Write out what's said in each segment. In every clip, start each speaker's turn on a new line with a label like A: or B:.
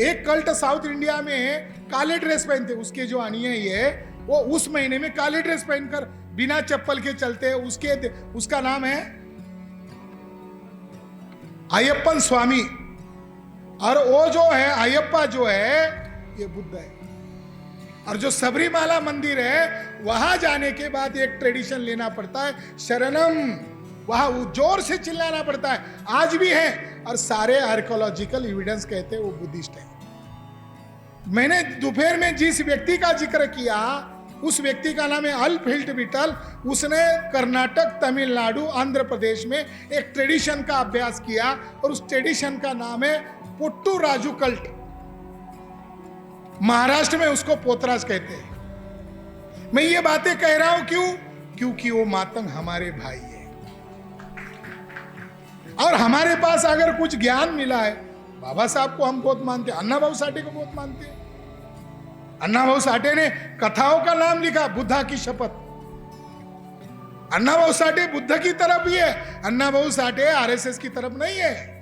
A: एक cult south India में है, काले ड्रेस पहनते, उसके जो अनुयायी है वो उस महीने में काले ड्रेस पहनकर बिना चप्पल के चलते हैं। उसका नाम है अयप्पन स्वामी। और वो जो है अयप्पा जो है ये बुद्ध है। और जो सबरीमाला मंदिर है वहां जाने के बाद एक ट्रेडिशन लेना पड़ता है, शरणम, वहां जोर से चिल्लाना पड़ता है, आज भी है। और सारे आर्कियोलॉजिकल एविडेंस कहते हैं वो बुद्धिस्ट है। मैंने दोपहर में जिस व्यक्ति का जिक्र किया उस व्यक्ति का नाम है अल्फिल्ट विटल। उसने कर्नाटक, तमिलनाडु, आंध्र प्रदेश में एक ट्रेडिशन का अभ्यास किया और उस ट्रेडिशन का नाम है पुट्टू राजू कल्ट। महाराष्ट्र में उसको पोतराज कहते हैं। मैं ये बातें कह रहा हूं क्यों? क्योंकि वो मातंग हमारे भाई है। और हमारे पास अगर कुछ ज्ञान मिला है, बाबा साहब को हम बहुत मानते हैं, अन्ना भाऊ साठे को बहुत मानते हैं। अन्ना भाऊ साठे ने कथाओं का नाम लिखा, बुद्धा की शपथ। अन्ना भाऊ साठे बुद्ध की तरफ ही है, अन्ना भाऊ साठे आरएसएस की तरफ नहीं है।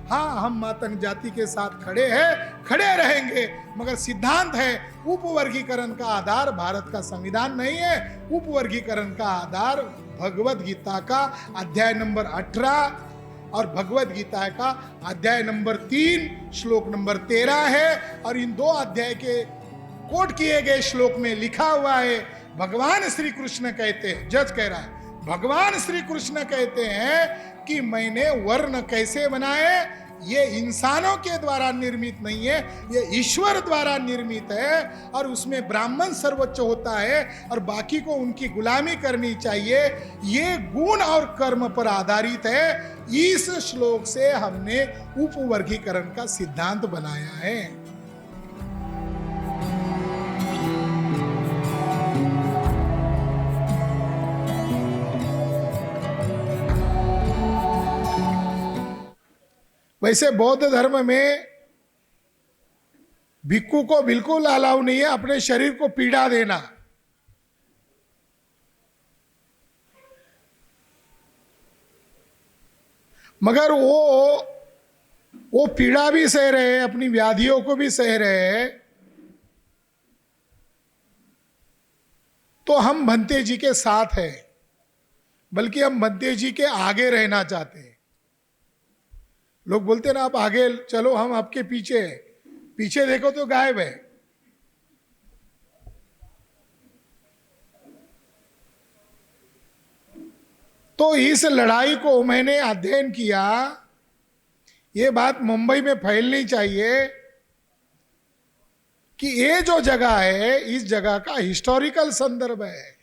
A: हाँ, हम मातंग जाति के साथ खड़े हैं, खड़े रहेंगे, मगर सिद्धांत है उपवर्गीकरण का आधार भारत का संविधान नहीं है। उपवर्गीकरण का आधार भगवत गीता का अध्याय नंबर 18 और भगवत गीता का अध्याय नंबर 3 श्लोक नंबर 13 है। और इन दो अध्याय के कोट किए गए श्लोक में लिखा हुआ है, भगवान श्री कृष्ण कहते हैं, जज कह रहा है, भगवान श्री कृष्ण कहते हैं कि मैंने वर्ण कैसे बनाए, ये इंसानों के द्वारा निर्मित नहीं है, ये ईश्वर द्वारा निर्मित है। और उसमें ब्राह्मण सर्वोच्च होता है और बाकी को उनकी गुलामी करनी चाहिए। ये गुण और कर्म पर आधारित है। इस श्लोक से हमने उपवर्गीकरण का सिद्धांत बनाया है। वैसे बौद्ध धर्म में भिक्खु को बिल्कुल अलाउ नहीं है अपने शरीर को पीड़ा देना। मगर वो पीड़ा भी सह रहे, अपनी व्याधियों को भी सह रहे। तो हम भंते जी के साथ हैं, बल्कि हम भंते जी के आगे रहना चाहते हैं। लोग बोलते हैं ना, आप आगे चलो, हम आपके पीछे हैं। पीछे देखो तो गायब है। तो इस लड़ाई को मैंने अध्ययन किया। ये बात मुंबई में फैलनी चाहिए कि ये जो जगह है, इस जगह का हिस्टोरिकल संदर्भ है।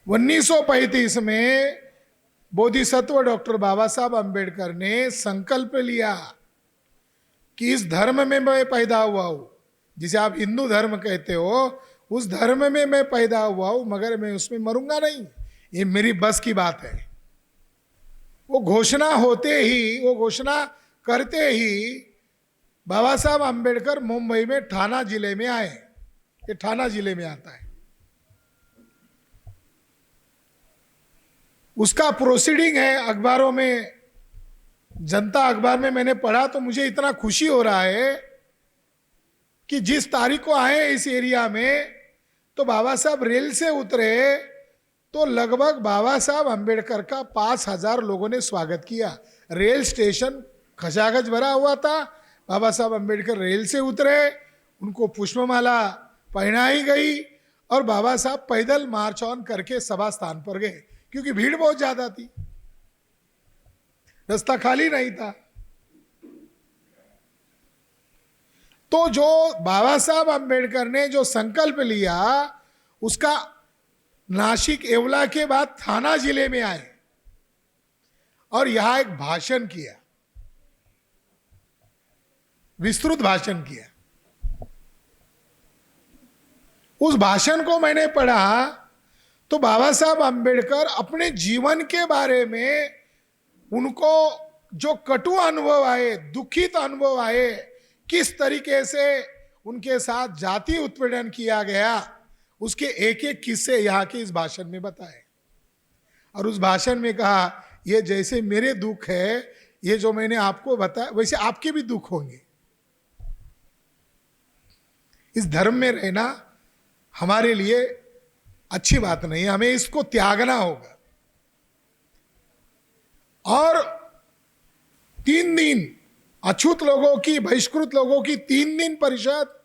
A: 1935 में बोधिसत्व डॉक्टर बाबा साहब अंबेडकर ने संकल्प लिया कि इस धर्म में मैं पैदा हुआ हूं, जिसे आप हिंदू धर्म कहते हो, उस धर्म में मैं पैदा हुआ हूं, मगर मैं उसमें मरूंगा नहीं। ये मेरी बस की बात है। वो घोषणा होते ही, वो घोषणा करते ही बाबा साहब अंबेडकर मुंबई में ठाणा जिले में आए। ये ठाणा जिले में आता है। उसका प्रोसीडिंग है अखबारों में, जनता अखबार में मैंने पढ़ा तो मुझे इतना खुशी हो रहा है कि जिस तारीख को आए इस एरिया में, तो बाबा साहब रेल से उतरे तो लगभग बाबा साहब अंबेडकर का 5,000 लोगों ने स्वागत किया। रेल स्टेशन खचाखच भरा हुआ था। बाबा साहब अंबेडकर रेल से उतरे, उनको पुष्पमाला पहनाई गई और बाबा साहब पैदल मार्च ऑन करके सभा स्थान पर गए, क्योंकि भीड़ बहुत ज्यादा थी, रास्ता खाली नहीं था। तो जो बाबा साहब अंबेडकर ने जो संकल्प लिया, उसका नासिक येवला के बाद थाना जिले में आए और यहां एक भाषण किया, विस्तृत भाषण किया। उस भाषण को मैंने पढ़ा तो बाबा साहब अंबेडकर अपने जीवन के बारे में, उनको जो कटु अनुभव आए, दुखित अनुभव आए, किस तरीके से उनके साथ जाति उत्पीड़न किया गया, उसके एक एक किस्से यहाँ के इस भाषण में बताए। और उस भाषण में कहा, ये जैसे मेरे दुख है, ये जो मैंने आपको बताया, वैसे आपके भी दुख होंगे। इस धर्म में रहना हमारे लिए अच्छी बात नहीं है, हमें इसको त्यागना होगा। और 3 दिन अछूत लोगों की, बहिष्कृत लोगों की 3 दिन परिषद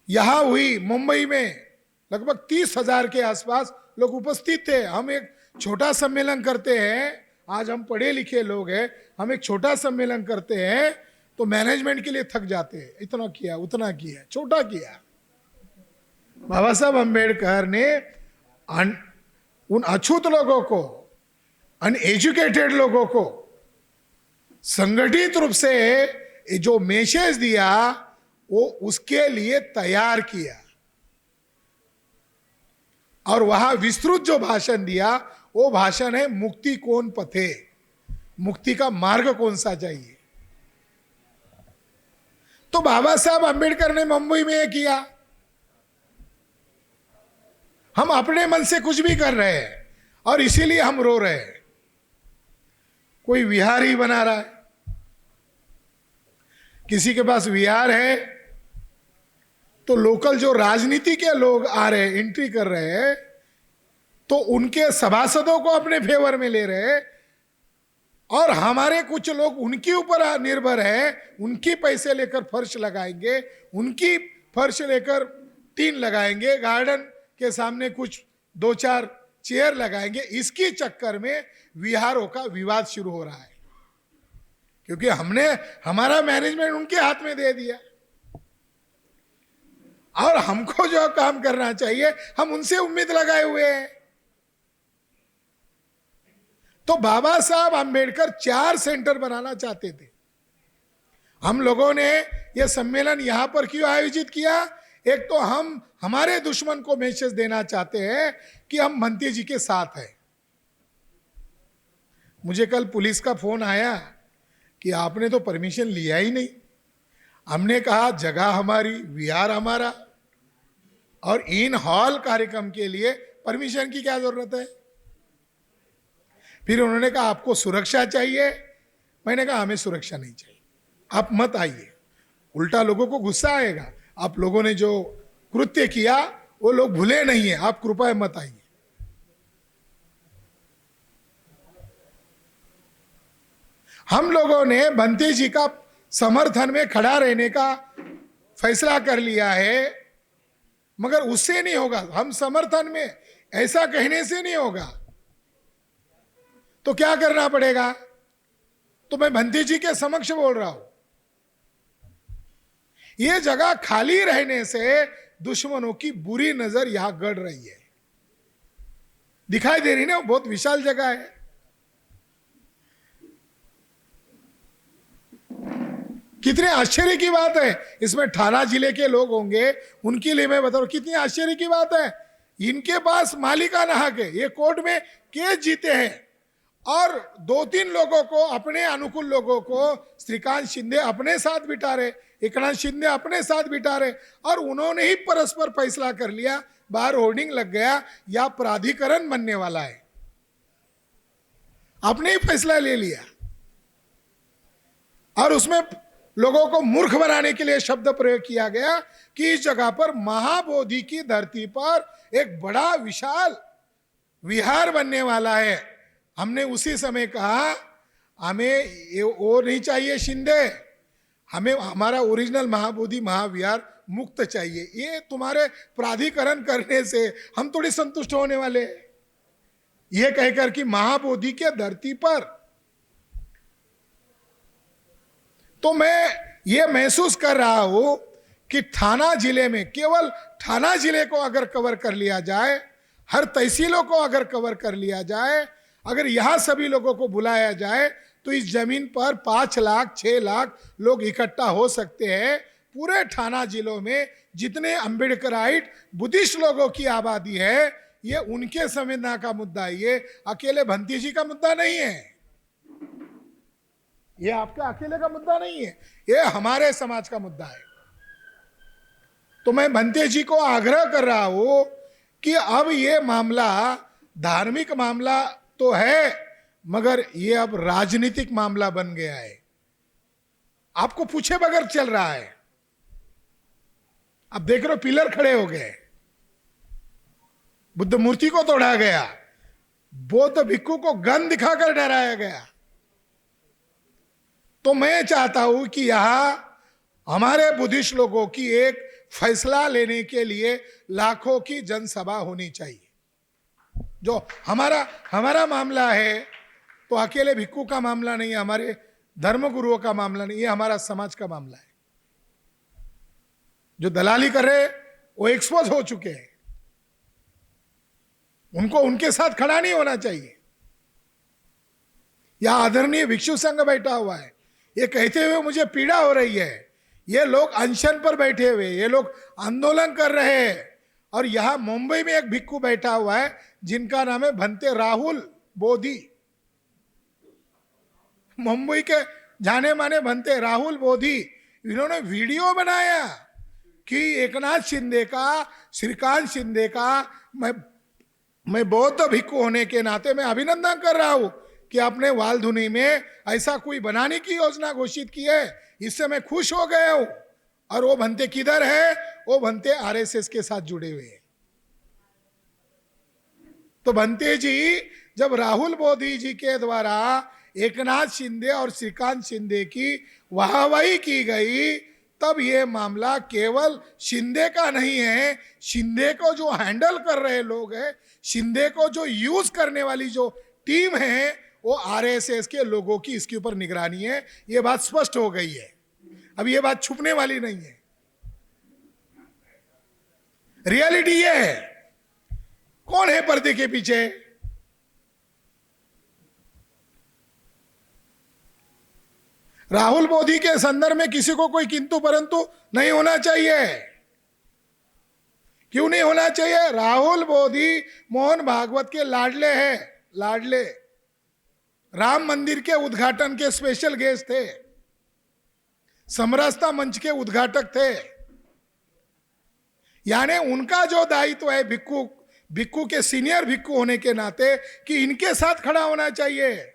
A: यहां हुई मुंबई में। लगभग 30,000 के आसपास लोग उपस्थित थे। हम एक छोटा सम्मेलन करते हैं, आज हम पढ़े लिखे लोग हैं, हम एक छोटा सम्मेलन करते हैं तो मैनेजमेंट के लिए थक जाते हैं, इतना किया उतना किया, छोटा किया। बाबा साहब अम्बेडकर ने उन अछूत लोगों को, अनएजुकेटेड लोगों को संगठित रूप से जो मैसेज दिया वो उसके लिए तैयार किया, और वहां विस्तृत जो भाषण दिया वो भाषण है मुक्ति कौन पथे, मुक्ति का मार्ग कौन सा चाहिए। तो बाबा साहब अम्बेडकर ने मुंबई में ये किया। हम अपने मन से कुछ भी कर रहे हैं और इसीलिए हम रो रहे हैं। कोई विहार ही बना रहा है, किसी के पास विहार है तो लोकल जो राजनीति के लोग आ रहे हैं, एंट्री कर रहे हैं, तो उनके सभासदों को अपने फेवर में ले रहे हैं, और हमारे कुछ लोग उनके ऊपर निर्भर है, उनकी पैसे लेकर फर्श लगाएंगे, उनकी फर्श लेकर टीन लगाएंगे, गार्डन के सामने कुछ 2-4 चेयर लगाएंगे। इसकी चक्कर में विहारों का विवाद शुरू हो रहा है, क्योंकि हमने हमारा मैनेजमेंट उनके हाथ में दे दिया, और हमको जो काम करना चाहिए हम उनसे उम्मीद लगाए हुए हैं। तो बाबा साहब अंबेडकर 4 सेंटर बनाना चाहते थे। हम लोगों ने यह सम्मेलन यहां पर क्यों आयोजित किया? एक तो हम हमारे दुश्मन को मैसेज देना चाहते हैं कि हम भंते जी के साथ हैं। मुझे कल पुलिस का फोन आया कि आपने तो परमिशन लिया ही नहीं। हमने कहा जगह हमारी, विहार हमारा, और इन हॉल कार्यक्रम के लिए परमिशन की क्या जरूरत है? फिर उन्होंने कहा आपको सुरक्षा चाहिए। मैंने कहा हमें सुरक्षा नहीं चाहिए, आप मत आइए। उल्टा लोगों को गुस्सा आएगा। आप लोगों ने जो कृत्य किया वो लोग भूले नहीं है, आप कृपया मत आइए। हम लोगों ने भंते जी का समर्थन में खड़ा रहने का फैसला कर लिया है, मगर उससे नहीं होगा। हम समर्थन में ऐसा कहने से नहीं होगा, तो क्या करना पड़ेगा? तो मैं भंते जी के समक्ष बोल रहा हूं, यह जगह खाली रहने से दुश्मनों की बुरी नजर यहां गड़ रही है। दिखाई दे रही ना, बहुत विशाल जगह है। कितने आश्चर्य की बात है, इसमें ठाना जिले के लोग होंगे, उनके लिए मैं बता रहा हूं कितनी आश्चर्य की बात है। इनके पास मालिकाना हक है, ये कोर्ट में केस जीते हैं, और 2-3 लोगों को, अपने अनुकूल लोगों को श्रीकांत शिंदे अपने साथ बिठा रहे, एकनाथ शिंदे अपने साथ बिठा रहे, और उन्होंने ही परस्पर फैसला कर लिया। बाहर होर्डिंग लग गया या प्राधिकरण बनने वाला है, आपने ही फैसला ले लिया, और उसमें लोगों को मूर्ख बनाने के लिए शब्द प्रयोग किया गया कि इस जगह पर महाबोधि की धरती पर एक बड़ा विशाल विहार बनने वाला है। हमने उसी समय कहा हमें वो नहीं चाहिए शिंदे, हमें हमारा ओरिजिनल महाबोधि महाविहार मुक्त चाहिए। ये तुम्हारे प्राधिकरण करने से हम थोड़ी संतुष्ट होने वाले। ये कहकर कि महाबोधि के धरती पर, तो मैं ये महसूस कर रहा हूं कि ठाना जिले में, केवल ठाना जिले को अगर कवर कर लिया जाए, हर तहसीलों को अगर कवर कर लिया जाए, अगर यहां सभी लोगों को बुलाया जाए, तो इस जमीन पर 5 लाख 6 लाख लोग इकट्ठा हो सकते हैं। पूरे ठाना जिलों में जितने अम्बेडकराइट बुद्धिस्ट लोगों की आबादी है, ये उनके संवेदना का मुद्दा है, ये अकेले भंती जी का मुद्दा नहीं है, ये आपका अकेले का मुद्दा नहीं है, ये हमारे समाज का मुद्दा है। तो मैं भंते जी को आग्रह कर रहा हूं कि अब ये मामला धार्मिक मामला तो है, मगर ये अब राजनीतिक मामला बन गया है, आपको पूछे बगैर चल रहा है। अब देख रहे हो पिलर खड़े हो गए, बुद्ध मूर्ति को तोड़ा गया, बौद्ध भिक्खु को गन दिखाकर डराया गया। तो मैं चाहता हूं कि यहां हमारे बुद्धिस्ट लोगों की एक फैसला लेने के लिए लाखों की जनसभा होनी चाहिए। जो हमारा मामला है तो अकेले भिक्खु का मामला नहीं है, हमारे धर्मगुरुओं का मामला नहीं, ये हमारा समाज का मामला है। जो दलाली कर रहे वो एक्सपोज हो चुके हैं, उनको उनके साथ खड़ा नहीं होना चाहिए। यह आदरणीय भिक्षु संघ बैठा हुआ है, ये कहते हुए मुझे पीड़ा हो रही है, ये लोग अनशन पर बैठे हुए, ये लोग आंदोलन कर रहे हैं। और यहां मुंबई में एक भिक्खु बैठा हुआ है जिनका नाम है भंते राहुल बोधी। मुंबई के जाने माने भंते राहुल बोधी, इन्होंने वीडियो बनाया कि एकनाथ शिंदे का, श्रीकांत शिंदे का मैं बौद्ध भिक्खु होने के नाते मैं अभिनंदन कर रहा हूं कि आपने वालधुनी में ऐसा कोई बनाने की योजना घोषित की है, इससे मैं खुश हो गया हूं। और वो भंते किधर है? वो भंते आरएसएस के साथ जुड़े हुए हैं। तो भंते जी जब राहुल बोधी जी के द्वारा एकनाथ शिंदे और श्रीकांत शिंदे की वाहवाही की गई, तब ये मामला केवल शिंदे का नहीं है, शिंदे को जो हैंडल कर रहे लोग हैं, शिंदे को जो यूज करने वाली जो टीम है, वो आरएसएस के लोगों की इसके ऊपर निगरानी है। ये बात स्पष्ट हो गई है, अब ये बात छुपने वाली नहीं है। रियलिटी ये है। कौन है पर्दे के पीछे? राहुल बोधी के संदर्भ में किसी को कोई किंतु परंतु नहीं होना चाहिए। क्यों नहीं होना चाहिए? राहुल बोधी मोहन भागवत के लाडले हैं, लाडले। राम मंदिर के उद्घाटन के स्पेशल गेस्ट थे, समरसता मंच के उद्घाटक थे। यानी उनका जो दायित्व है भिक्खु के सीनियर भिक्खु होने के नाते कि इनके साथ खड़ा होना चाहिए।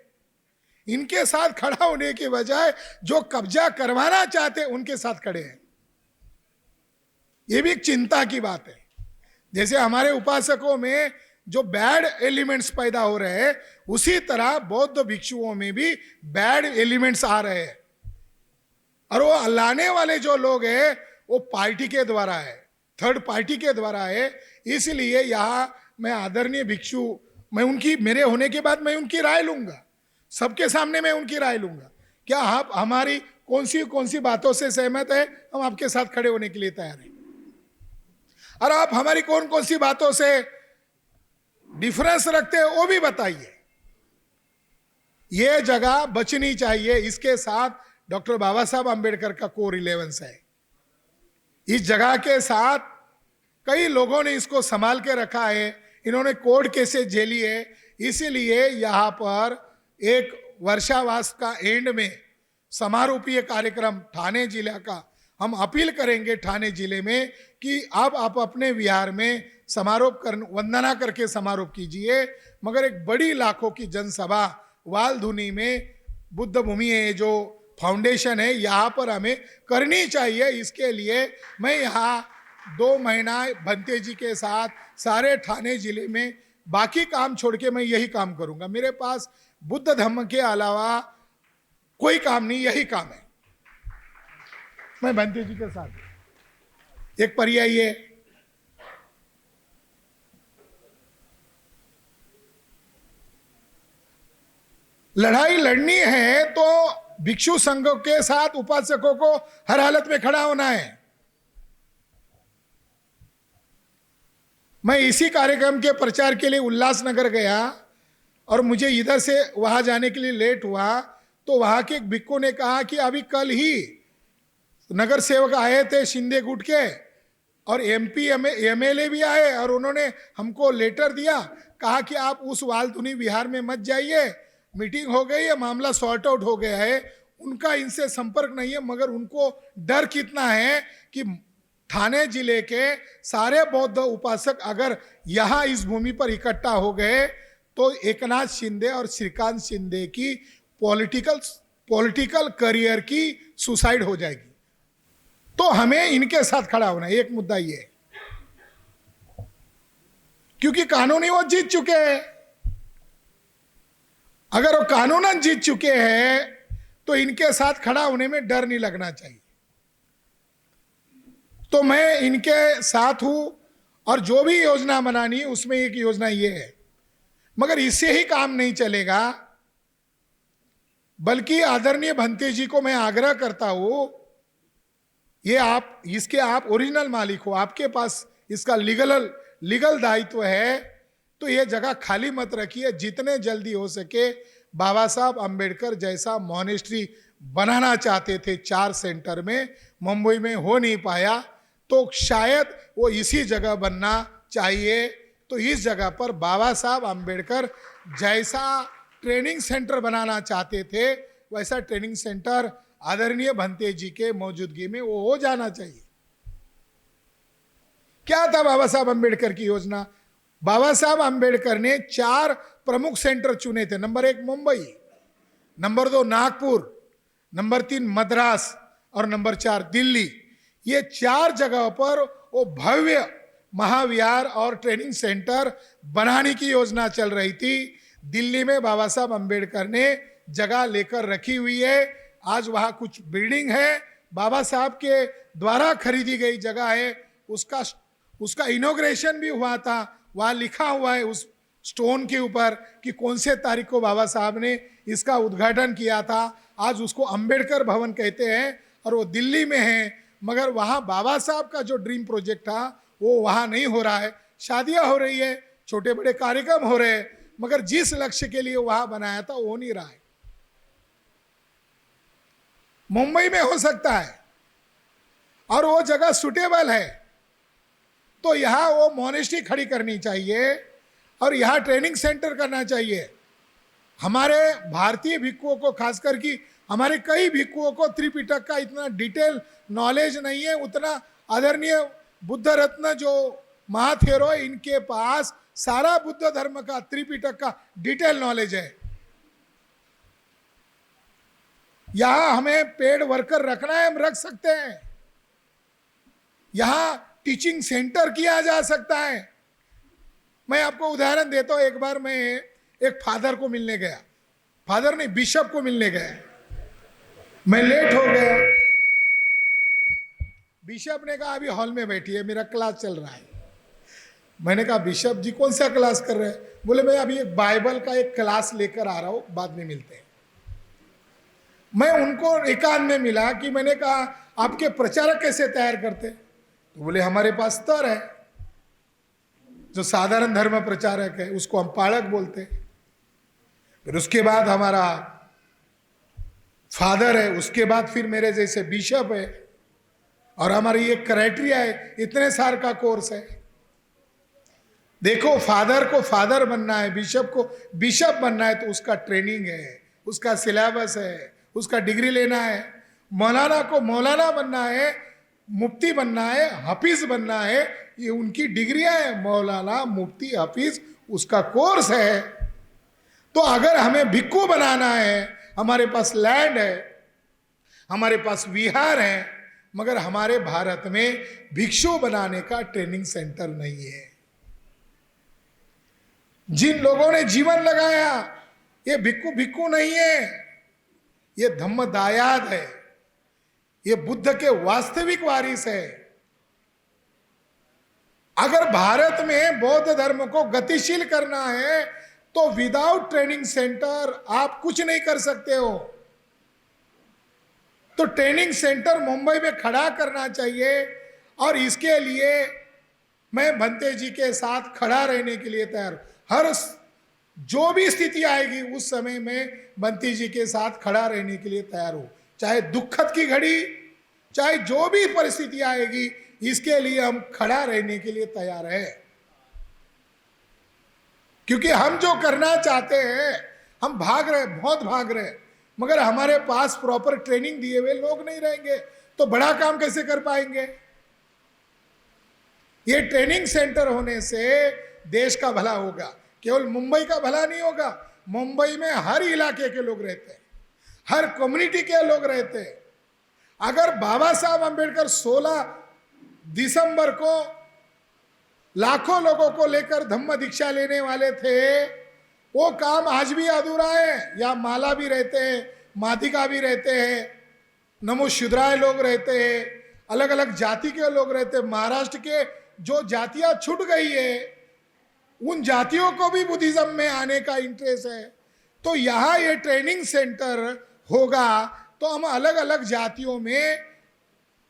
A: इनके साथ खड़ा होने के बजाय जो कब्जा करवाना चाहते उनके साथ खड़े हैं। यह भी एक चिंता की बात है। जैसे हमारे उपासकों में जो बैड एलिमेंट्स पैदा हो रहे हैं, उसी तरह बौद्ध भिक्षुओं में भी बैड एलिमेंट्स आ रहे हैं। और वो लाने वाले जो लोग हैं वो पार्टी के द्वारा है, थर्ड पार्टी के द्वारा है। इसलिए यहां मैं आदरणीय भिक्षु, मैं उनकी, मेरे होने के बाद मैं उनकी राय लूंगा, सबके सामने मैं उनकी राय लूंगा। क्या आप हमारी कौन सी बातों से सहमत है? हम आपके साथ खड़े होने के लिए तैयार हैं। और आप हमारी कौन सी बातों से डिफरेंस रखते हैं वो भी बताइए। ये जगह बचनी चाहिए। इसके साथ डॉक्टर बाबा साहब अंबेडकर का को रिलेवेंस है। इस जगह के साथ कई लोगों ने इसको संभाल के रखा है, इन्होंने कोर्ट केसेस झेली है। इसीलिए यहाँ पर एक वर्षावास का एंड में समारोपीय कार्यक्रम ठाणे जिला का हम अपील करेंगे ठाणे जिले में कि अब आप अपने विहार में समारोप कर वंदना करके समारोप कीजिए। मगर एक बड़ी लाखों की जनसभा वालधुनी में बुद्ध भूमि है जो फाउंडेशन है, यहाँ पर हमें करनी चाहिए। इसके लिए मैं यहाँ 2 महीना भंते जी के साथ सारे ठाणे जिले में बाकी काम छोड़ के मैं यही काम करूंगा। मेरे पास बुद्ध धम्म के अलावा कोई काम नहीं, यही काम है। मैं भंते जी के साथ एक पर्याय है, लड़ाई लड़नी है तो भिक्षु संघों के साथ उपासकों को हर हालत में खड़ा होना है। मैं इसी कार्यक्रम के प्रचार के लिए उल्लासनगर गया और मुझे इधर से वहां जाने के लिए लेट हुआ, तो वहां के एक भिक्खु ने कहा कि अभी कल ही नगर सेवक आए थे शिंदे गुट के और एमपी एमएलए भी आए और उन्होंने हमको लेटर दिया, कहा कि आप उस वालधुनी विहार में मत जाइए, मीटिंग हो गई है, मामला सॉर्ट आउट हो गया है। उनका इनसे संपर्क नहीं है, मगर उनको डर कितना है कि ठाणे जिले के सारे बौद्ध उपासक अगर यहाँ इस भूमि पर इकट्ठा हो गए तो एकनाथ शिंदे और श्रीकांत शिंदे की पॉलिटिकल करियर की सुसाइड हो जाएगी। तो हमें इनके साथ खड़ा होना है। एक मुद्दा ये है, क्योंकि कानूनी वो जीत चुके हैं। अगर वो कानूनन जीत चुके हैं तो इनके साथ खड़ा होने में डर नहीं लगना चाहिए। तो मैं इनके साथ हूं, और जो भी योजना बनानी है उसमें एक योजना ये है। मगर इससे ही काम नहीं चलेगा, बल्कि आदरणीय भंते जी को मैं आग्रह करता हूं, इसके आप ओरिजिनल मालिक हो, आपके पास इसका लीगल दायित्व है, तो ये जगह खाली मत रखिए। जितने जल्दी हो सके बाबा साहब अंबेडकर जैसा मॉनेस्ट्री बनाना चाहते थे 4 सेंटर में, मुंबई में हो नहीं पाया, तो शायद वो इसी जगह बनना चाहिए। तो इस जगह पर बाबा साहब अंबेडकर जैसा ट्रेनिंग सेंटर बनाना चाहते थे, वैसा ट्रेनिंग सेंटर आदरणीय भंते जी के मौजूदगी में वो हो जाना चाहिए। क्या था बाबा साहब अंबेडकर की योजना? बाबा साहब अंबेडकर ने 4 प्रमुख सेंटर चुने थे। Number 1 Mumbai, number 2 Nagpur, number 3 Madras और नंबर 4 दिल्ली। ये 4 जगह पर वो भव्य महाविहार और ट्रेनिंग सेंटर बनाने की योजना चल रही थी। दिल्ली में बाबा साहब अंबेडकर ने जगह लेकर रखी हुई है। आज वहां कुछ बिल्डिंग है, बाबा साहब के द्वारा खरीदी गई जगह है। उसका इनॉग्रेशन भी हुआ था। वहां लिखा हुआ है उस स्टोन के ऊपर कि कौन से तारीख को बाबा साहब ने इसका उद्घाटन किया था। आज उसको अंबेडकर भवन कहते हैं और वो दिल्ली में है। मगर वहां बाबा साहब का जो ड्रीम प्रोजेक्ट था वो वहां नहीं हो रहा है। शादियां हो रही है, छोटे बड़े कार्यक्रम हो रहे हैं, मगर जिस लक्ष्य के लिए वहां बनाया था वो नहीं रहा है। मुंबई में हो सकता है और वो जगह सुटेबल है, तो यहां वो मॉनेस्ट्री खड़ी करनी चाहिए और यहां ट्रेनिंग सेंटर करना चाहिए। हमारे भारतीय भिक्षुओं को, खासकर कि हमारे कई भिक्षुओं को त्रिपिटक का इतना डिटेल नॉलेज नहीं है, उतना आदरणीय बुद्ध रत्न जो महाथेरो है, इनके पास सारा बुद्ध धर्म का, त्रिपिटक का डिटेल नॉलेज है। यहां हमें पेड वर्कर रखना है, हम रख सकते हैं। यहां टीचिंग सेंटर किया जा सकता है। मैं आपको उदाहरण देता हूं। एक बार मैं एक फादर को मिलने गया, फादर नहीं बिशप को मिलने गया। मैं लेट हो गया। बिशप ने कहा अभी हॉल में बैठी है, मेरा क्लास चल रहा है। मैंने कहा बिशप जी कौन सा क्लास कर रहे हैं? बोले मैं अभी एक बाइबल का एक क्लास लेकर आ रहा हूं, बाद में मिलते हैं। मैं उनको एकांत में मिला कि मैंने कहा आपके प्रचारक कैसे तैयार करते? तो बोले हमारे पास स्तर है, जो साधारण धर्म प्रचारक है उसको हम पालक बोलते हैं। फिर उसके बाद हमारा फादर है, उसके बाद फिर मेरे जैसे बिशप है, और हमारी एक क्राइटेरिया है, इतने साल का कोर्स है। देखो, फादर को फादर बनना है, बिशप को बिशप बनना है, तो उसका ट्रेनिंग है, उसका सिलेबस है, उसका डिग्री लेना है। मौलाना को मौलाना बनना है, मुफ्ती बनना है, हफीज बनना है, ये उनकी डिग्रियां है। मौलाना, मुफ्ती, हफीज उसका कोर्स है। तो अगर हमें भिक्खु बनाना है, हमारे पास लैंड है, हमारे पास विहार है, मगर हमारे भारत में भिक्षु बनाने का ट्रेनिंग सेंटर नहीं है। जिन लोगों ने जीवन लगाया, ये भिक्खु भिक्खु नहीं है, ये धम्मदायाद है, ये बुद्ध के वास्तविक वारिस है। अगर भारत में बौद्ध धर्म को गतिशील करना है तो विदाउट ट्रेनिंग सेंटर आप कुछ नहीं कर सकते हो। तो ट्रेनिंग सेंटर मुंबई में खड़ा करना चाहिए, और इसके लिए मैं भंते जी के साथ खड़ा रहने के लिए तैयार। हर जो भी स्थिति आएगी उस समय में भंते जी के साथ खड़ा रहने के लिए तैयार हूं, चाहे दुखद की घड़ी, चाहे जो भी परिस्थिति आएगी, इसके लिए हम खड़ा रहने के लिए तैयार है। क्योंकि हम जो करना चाहते हैं, हम भाग रहे, बहुत भाग रहे, मगर हमारे पास प्रॉपर ट्रेनिंग दिए हुए लोग नहीं रहेंगे तो बड़ा काम कैसे कर पाएंगे? ये ट्रेनिंग सेंटर होने से देश का भला होगा। केवल मुंबई का भला नहीं होगा, मुंबई में हर इलाके के लोग रहते हैं, हर कम्युनिटी के लोग रहते हैं। अगर बाबा साहब अंबेडकर 16 दिसंबर को लाखों लोगों को लेकर धम्म दीक्षा लेने वाले थे, वो काम आज भी अधूरा है। या माला भी रहते हैं, माधिका भी रहते हैं, नमो शुद्राय लोग रहते हैं, अलग अलग जाति के लोग रहते हैं। महाराष्ट्र के जो जातियां छूट गई है, उन जातियों को भी बुद्धिज्म में आने का इंटरेस्ट है। तो यहाँ ये ट्रेनिंग सेंटर होगा तो हम अलग अलग जातियों में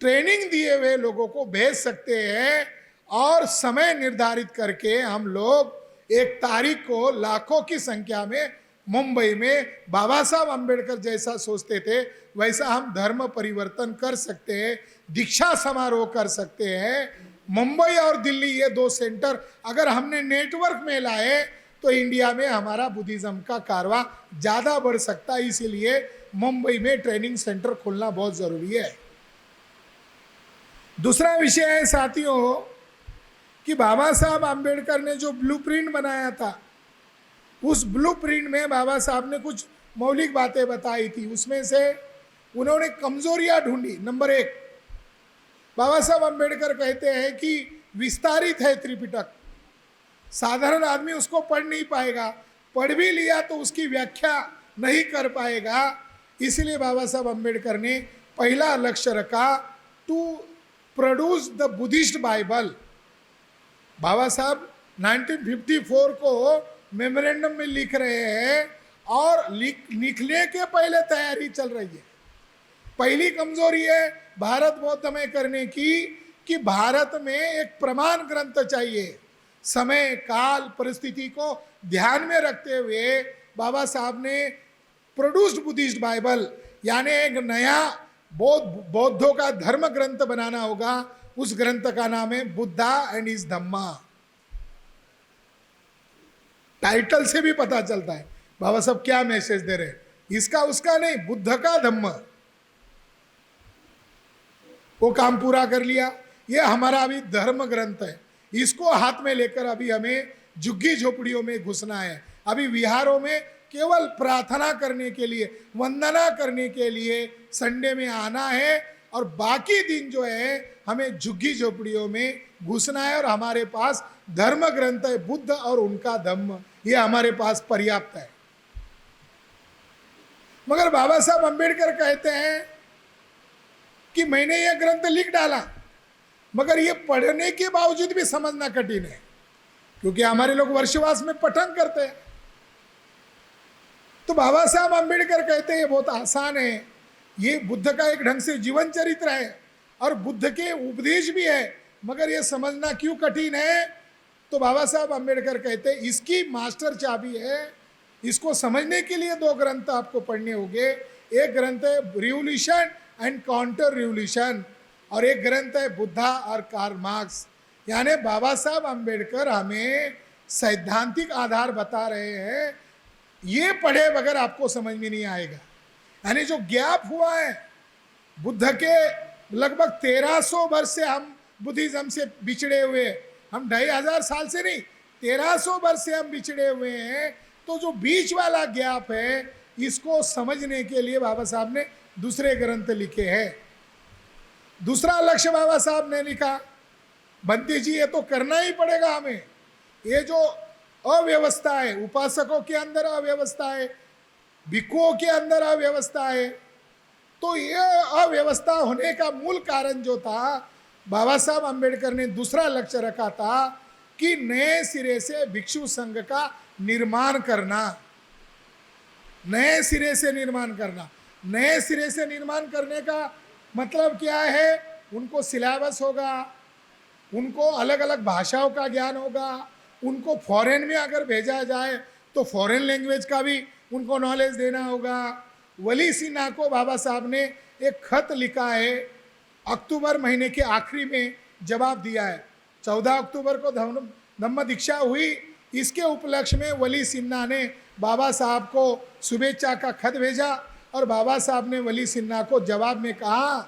A: ट्रेनिंग दिए हुए लोगों को भेज सकते हैं और समय निर्धारित करके हम लोग एक तारीख को लाखों की संख्या में मुंबई में बाबा साहब अंबेडकर जैसा सोचते थे वैसा हम धर्म परिवर्तन कर सकते हैं, दीक्षा समारोह कर सकते हैं। मुंबई और दिल्ली ये 2 सेंटर अगर हमने नेटवर्क में लाए तो इंडिया में हमारा बुद्धिज्म का कारवां ज़्यादा बढ़ सकता है। इसीलिए मुंबई में ट्रेनिंग सेंटर खोलना बहुत ज़रूरी है। दूसरा विषय है साथियों कि बाबा साहब अंबेडकर ने जो ब्लूप्रिंट बनाया था, उस ब्लूप्रिंट में बाबा साहब ने कुछ मौलिक बातें बताई थी। उसमें से उन्होंने कमजोरियां ढूंढी। नंबर 1, बाबा साहब अंबेडकर कहते हैं कि विस्तारित है त्रिपिटक, साधारण आदमी उसको पढ़ नहीं पाएगा, पढ़ भी लिया तो उसकी व्याख्या नहीं कर पाएगा। इसलिए बाबा साहब अंबेडकर ने पहला लक्ष्य रखा to produce the Buddhist Bible. Baba Sahab 1954 को मेमोरेंडम में लिख रहे हैं और लिखने के पहले तैयारी चल रही है। पहली कमजोरी है भारत बौद्ध में करने की कि भारत में एक प्रमाण ग्रंथ चाहिए। समय काल परिस्थिति को ध्यान में रखते हुए बाबा साहब ने प्रोड्यूस्ड बुद्धिस्ट बाइबल यानी एक नया बौद्धों का धर्म ग्रंथ बनाना होगा। उस ग्रंथ का नाम है Buddha and is Dhamma. Title से भी पता चलता है बाबा साहब क्या मैसेज दे रहे हैं, इसका उसका नहीं, बुद्ध का धम्म। वो काम पूरा कर लिया। ये हमारा अभी धर्म ग्रंथ है, इसको हाथ में लेकर अभी हमें झुग्गी झोपड़ियों में घुसना है। अभी विहारों में केवल प्रार्थना करने के लिए, वंदना करने के लिए संडे में आना है और बाकी दिन जो है हमें झुग्गी झोपड़ियों में घुसना है। और हमारे पास धर्म ग्रंथ है बुद्ध और उनका धम्म, ये हमारे पास पर्याप्त है। मगर बाबा साहब अंबेडकर कहते हैं कि मैंने यह ग्रंथ लिख डाला, मगर ये पढ़ने के बावजूद भी समझना कठिन है, क्योंकि हमारे लोग वर्षवास में पठन करते हैं। तो बाबा साहब अंबेडकर कहते हैं ये बहुत आसान है, ये बुद्ध का एक ढंग से जीवन चरित्र है और बुद्ध के उपदेश भी है, मगर ये समझना क्यों कठिन है। तो बाबा साहब अंबेडकर कहते हैं इसकी मास्टर चाबी है। इसको समझने के लिए 2 ग्रंथ आपको पढ़ने होंगे। एक ग्रंथ है रिवोल्यूशन एंड काउंटर रिवोल्यूशन और एक ग्रंथ है बुद्धा और कार्ल मार्क्स। यानी बाबा साहब अंबेडकर हमें सैद्धांतिक आधार बता रहे हैं, ये पढ़े बगैर आपको समझ में नहीं आएगा। यानी जो गैप हुआ है बुद्ध के लगभग 1300 वर्ष से हम बुद्धिज्म से बिछड़े हुए, हम 2500 साल से नहीं 1300 वर्ष से हम बिछड़े हुए हैं। तो जो बीच वाला गैप है इसको समझने के लिए बाबा साहब ने दूसरे ग्रंथ लिखे हैं। दूसरा लक्ष्य बाबा साहब ने लिखा, बंती जी ये तो करना ही पड़ेगा हमें। ये जो अव्यवस्था है, उपासकों के अंदर अव्यवस्था है, भिक्षुओं के अंदर अव्यवस्था है, तो ये अव्यवस्था होने का मूल कारण जो था बाबा साहब अंबेडकर ने दूसरा लक्ष्य रखा था कि नए सिरे से भिक्षु संघ का निर्माण करना। नए सिरे से निर्माण करना, नए सिरे से निर्माण करने का मतलब क्या है, उनको सिलेबस होगा, उनको अलग अलग भाषाओं का ज्ञान होगा, उनको फॉरेन में अगर भेजा जाए तो फॉरेन लैंग्वेज का भी उनको नॉलेज देना होगा। वली सिन्हा को बाबा साहब ने एक खत लिखा है, अक्टूबर महीने के आखिरी में जवाब दिया है। 14 अक्टूबर को धम्म दीक्षा हुई, इसके उपलक्ष्य में वली सिन्हा ने बाबा साहब को शुभेच्छा का खत भेजा और बाबा साहब ने वली सिन्हा को जवाब में कहा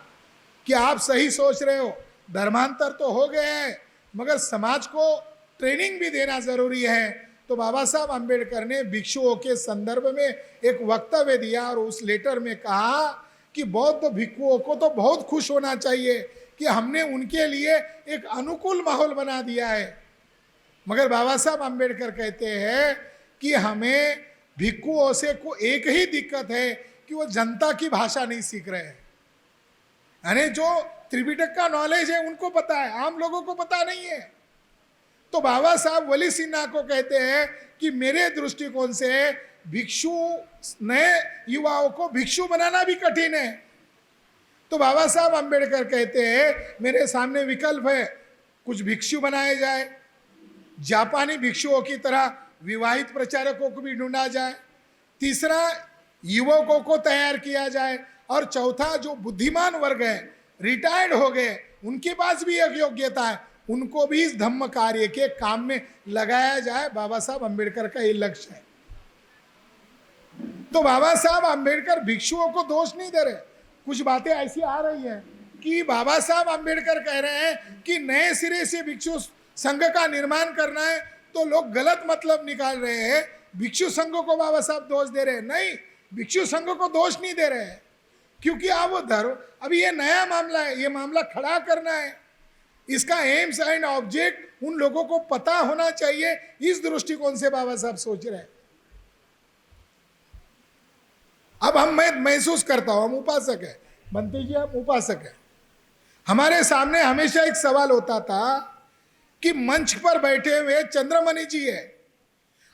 A: कि आप सही सोच रहे हो, धर्मांतर तो हो गए हैं मगर समाज को ट्रेनिंग भी देना ज़रूरी है। तो बाबा साहब अंबेडकर ने भिक्षुओं के संदर्भ में एक वक्तव्य दिया और उस लेटर में कहा कि बौद्ध भिक्षुओं को तो बहुत खुश होना चाहिए कि हमने उनके लिए एक अनुकूल माहौल बना दिया है, मगर बाबा साहब अंबेडकर कहते हैं कि हमें भिक्षुओं से को एक ही दिक्कत है कि वो जनता की भाषा नहीं सीख रहे हैं। यानी जो त्रिपिटक का नॉलेज है उनको पता है, आम लोगों को पता नहीं है। तो बाबा साहब वली सिन्हा को कहते हैं कि मेरे दृष्टिकोण से भिक्षु, नए युवाओं को भिक्षु बनाना भी कठिन है। तो बाबा साहब अंबेडकर कहते हैं मेरे सामने विकल्प है, कुछ भिक्षु बनाए जाए, जापानी भिक्षुओं की तरह विवाहित प्रचारकों को भी ढूंढा जाए, तीसरा युवकों को तैयार किया जाए, और चौथा जो बुद्धिमान वर्ग है, रिटायर्ड हो गए, उनके पास भी एक योग्यता है, उनको भी इस धम्म कार्य के काम में लगाया जाए। बाबा साहब अंबेडकर का ये लक्ष्य है। तो बाबा साहब अंबेडकर भिक्षुओं को दोष नहीं दे रहे। कुछ बातें ऐसी आ रही हैं कि बाबा साहब अंबेडकर कह रहे हैं कि नए सिरे से भिक्षु संघ का निर्माण करना है, तो लोग गलत मतलब निकाल रहे हैं, भिक्षु संघ को बाबा साहब दोष दे रहे हैं। नहीं, भिक्षु संघ को दोष नहीं दे रहे हैं, क्योंकि आप वो धर्म, अभी ये नया मामला है, ये मामला खड़ा करना है, इसका एम्स एंड ऑब्जेक्ट उन लोगों को पता होना चाहिए। इस दृष्टिकोण से बाबा साहब सोच रहे हैं। अब मैं महसूस करता हूं, हम उपासक है, बनते जी हम उपासक है, हमारे सामने हमेशा एक सवाल होता था कि मंच पर बैठे हुए चंद्रमणि जी है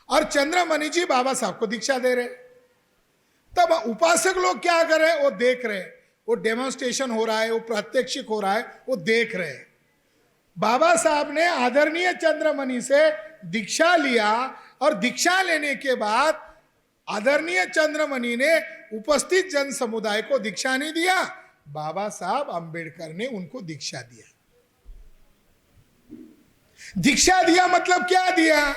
A: और चंद्रमणि जी बाबा साहब को दीक्षा दे रहे, तब उपासक लोग क्या कर रहे हैं, वो देख रहे हैं, वो डेमोन्स्ट्रेशन हो रहा है, वो प्रात्यक्षिक हो रहा है, वो देख रहे हैं। बाबा साहब ने आदरणीय चंद्रमणि से दीक्षा लिया और दीक्षा लेने के बाद आदरणीय चंद्रमणि ने उपस्थित जन समुदाय को दीक्षा नहीं दिया, बाबा साहब अंबेडकर ने उनको दीक्षा दिया। दीक्षा दिया मतलब क्या दिया?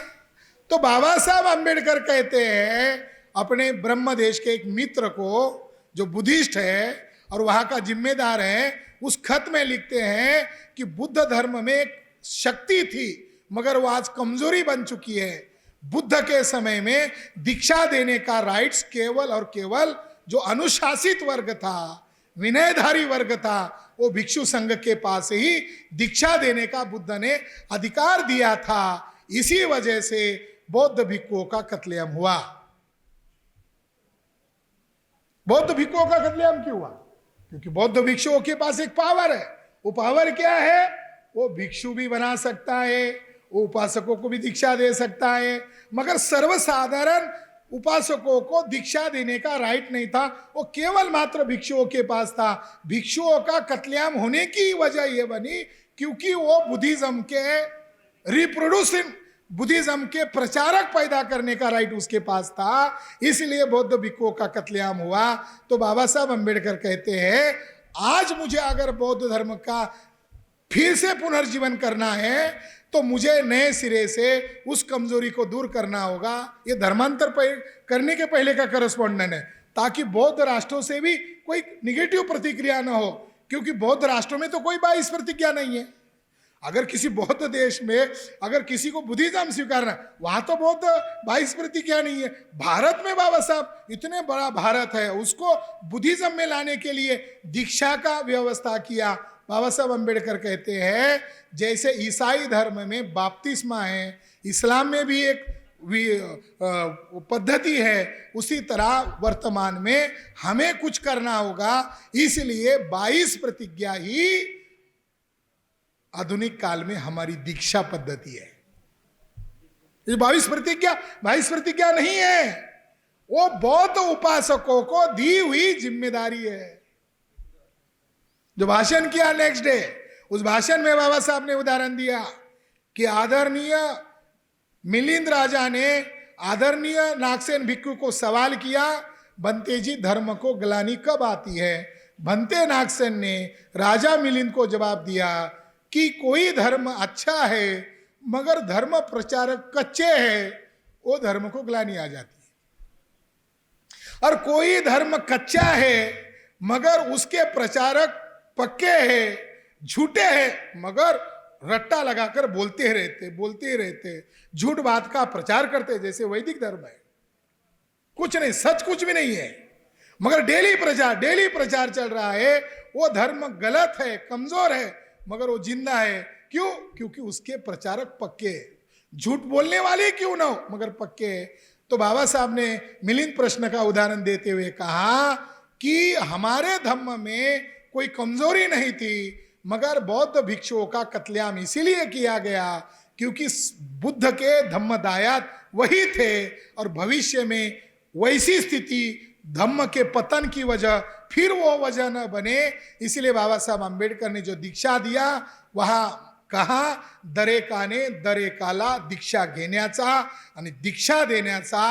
A: तो बाबा साहब अंबेडकर कहते हैं अपने ब्रह्म देश के एक मित्र को, जो बुद्धिस्ट है और वहां का जिम्मेदार है, उस खत में लिखते हैं कि बुद्ध धर्म में एक शक्ति थी मगर वो आज कमजोरी बन चुकी है। बुद्ध के समय में दीक्षा देने का राइट्स केवल और केवल जो अनुशासित वर्ग था, विनयधारी वर्ग था, वो भिक्षु संघ के पास ही दीक्षा देने का बुद्ध ने अधिकार दिया था। इसी वजह से बौद्ध भिक्षुओं का कत्लेआम हुआ। बौद्ध भिक्षुओं का कत्लेआम क्यों हुआ? क्योंकि बौद्ध भिक्षुओं के पास एक पावर है। वो पावर क्या है? वो भिक्षु भी बना सकता है, वो उपासकों को भी दीक्षा दे सकता है, मगर सर्वसाधारण उपासकों को दीक्षा देने का राइट नहीं था, वो केवल मात्र भिक्षुओं के पास था। भिक्षुओं का कत्लेआम होने की वजह यह बनी क्योंकि वो बुद्धिज्म के रिप्रोड्यूसिंग, बुद्धिज्म के प्रचारक पैदा करने का राइट उसके पास था, इसलिए बौद्ध भिक्षुओं का कत्लेआम हुआ। तो बाबा साहब अंबेडकर कहते हैं आज मुझे अगर बौद्ध धर्म का फिर से पुनर्जीवन करना है तो मुझे नए सिरे से उस कमजोरी को दूर करना होगा। ये धर्मांतर करने के पहले का करस्पॉन्डेंट है, ताकि बौद्ध राष्ट्रों से भी कोई निगेटिव प्रतिक्रिया न हो, क्योंकि बौद्ध राष्ट्रों में तो कोई 22 प्रतिज्ञा नहीं है। अगर किसी बौद्ध देश में अगर किसी को बुद्धिज्म स्वीकारना, वहां तो बौद्ध 22 प्रतिज्ञा नहीं है। भारत में बाबा साहब, इतने बड़ा भारत है, उसको बुद्धिज्म में लाने के लिए दीक्षा का व्यवस्था किया। बाबा साहब अंबेडकर कहते हैं जैसे ईसाई धर्म में बपतिस्मा है, इस्लाम में भी एक पद्धति है, उसी तरह वर्तमान में हमें कुछ करना होगा। इसलिए 22 प्रतिज्ञा ही आधुनिक काल में हमारी दीक्षा पद्धति है। ये 22 प्रतिज्ञा नहीं है, वो बौद्ध उपासकों को दी हुई जिम्मेदारी है। जो भाषण किया नेक्स्ट डे, उस भाषण में बाबा साहब ने उदाहरण दिया कि आदरणीय मिलिंद राजा ने आदरणीय नागसेन भिक्षु को सवाल किया, बनते जी धर्म को ग्लानि कब आती है? बनते नागसेन ने राजा मिलिंद को जवाब दिया कि कोई धर्म अच्छा है मगर धर्म प्रचारक कच्चे हैं, वो धर्म को ग्लानि आ जाती है, और कोई धर्म कच्चा है मगर उसके प्रचारक पक्के हैं, झूठे हैं, मगर रट्टा लगाकर बोलते ही रहते, झूठ बात का प्रचार करते जैसे वैदिक धर्म है। कुछ नहीं, सच कुछ भी नहीं है, मगर डेली प्रचार चल रहा है। वो धर्म गलत है, कमजोर है, मगर वो जिंदा है। क्यों? क्योंकि उसके प्रचारक पक्के हैं। झूठ बोलने वाले क्यों ना हो, मगर पक्के हैं। तो बाबा साहब ने मिलिंद प्रश्न का उदाहरण देते हुए कहा कि हमारे धर्म में कोई कमजोरी नहीं थी, मगर बौद्ध भिक्षुओं का कत्लेआम इसीलिए किया गया क्योंकि बुद्ध के धम्मदायात वही थे, और भविष्य में वैसी स्थिति धम्म के पतन की वजह फिर वो वजह न बने, इसलिए बाबा साहब आंबेडकर ने जो दीक्षा दिया वहां कहा दरेकाने दरेकाला दीक्षा घेण्याचा आणि दीक्षा देण्याचा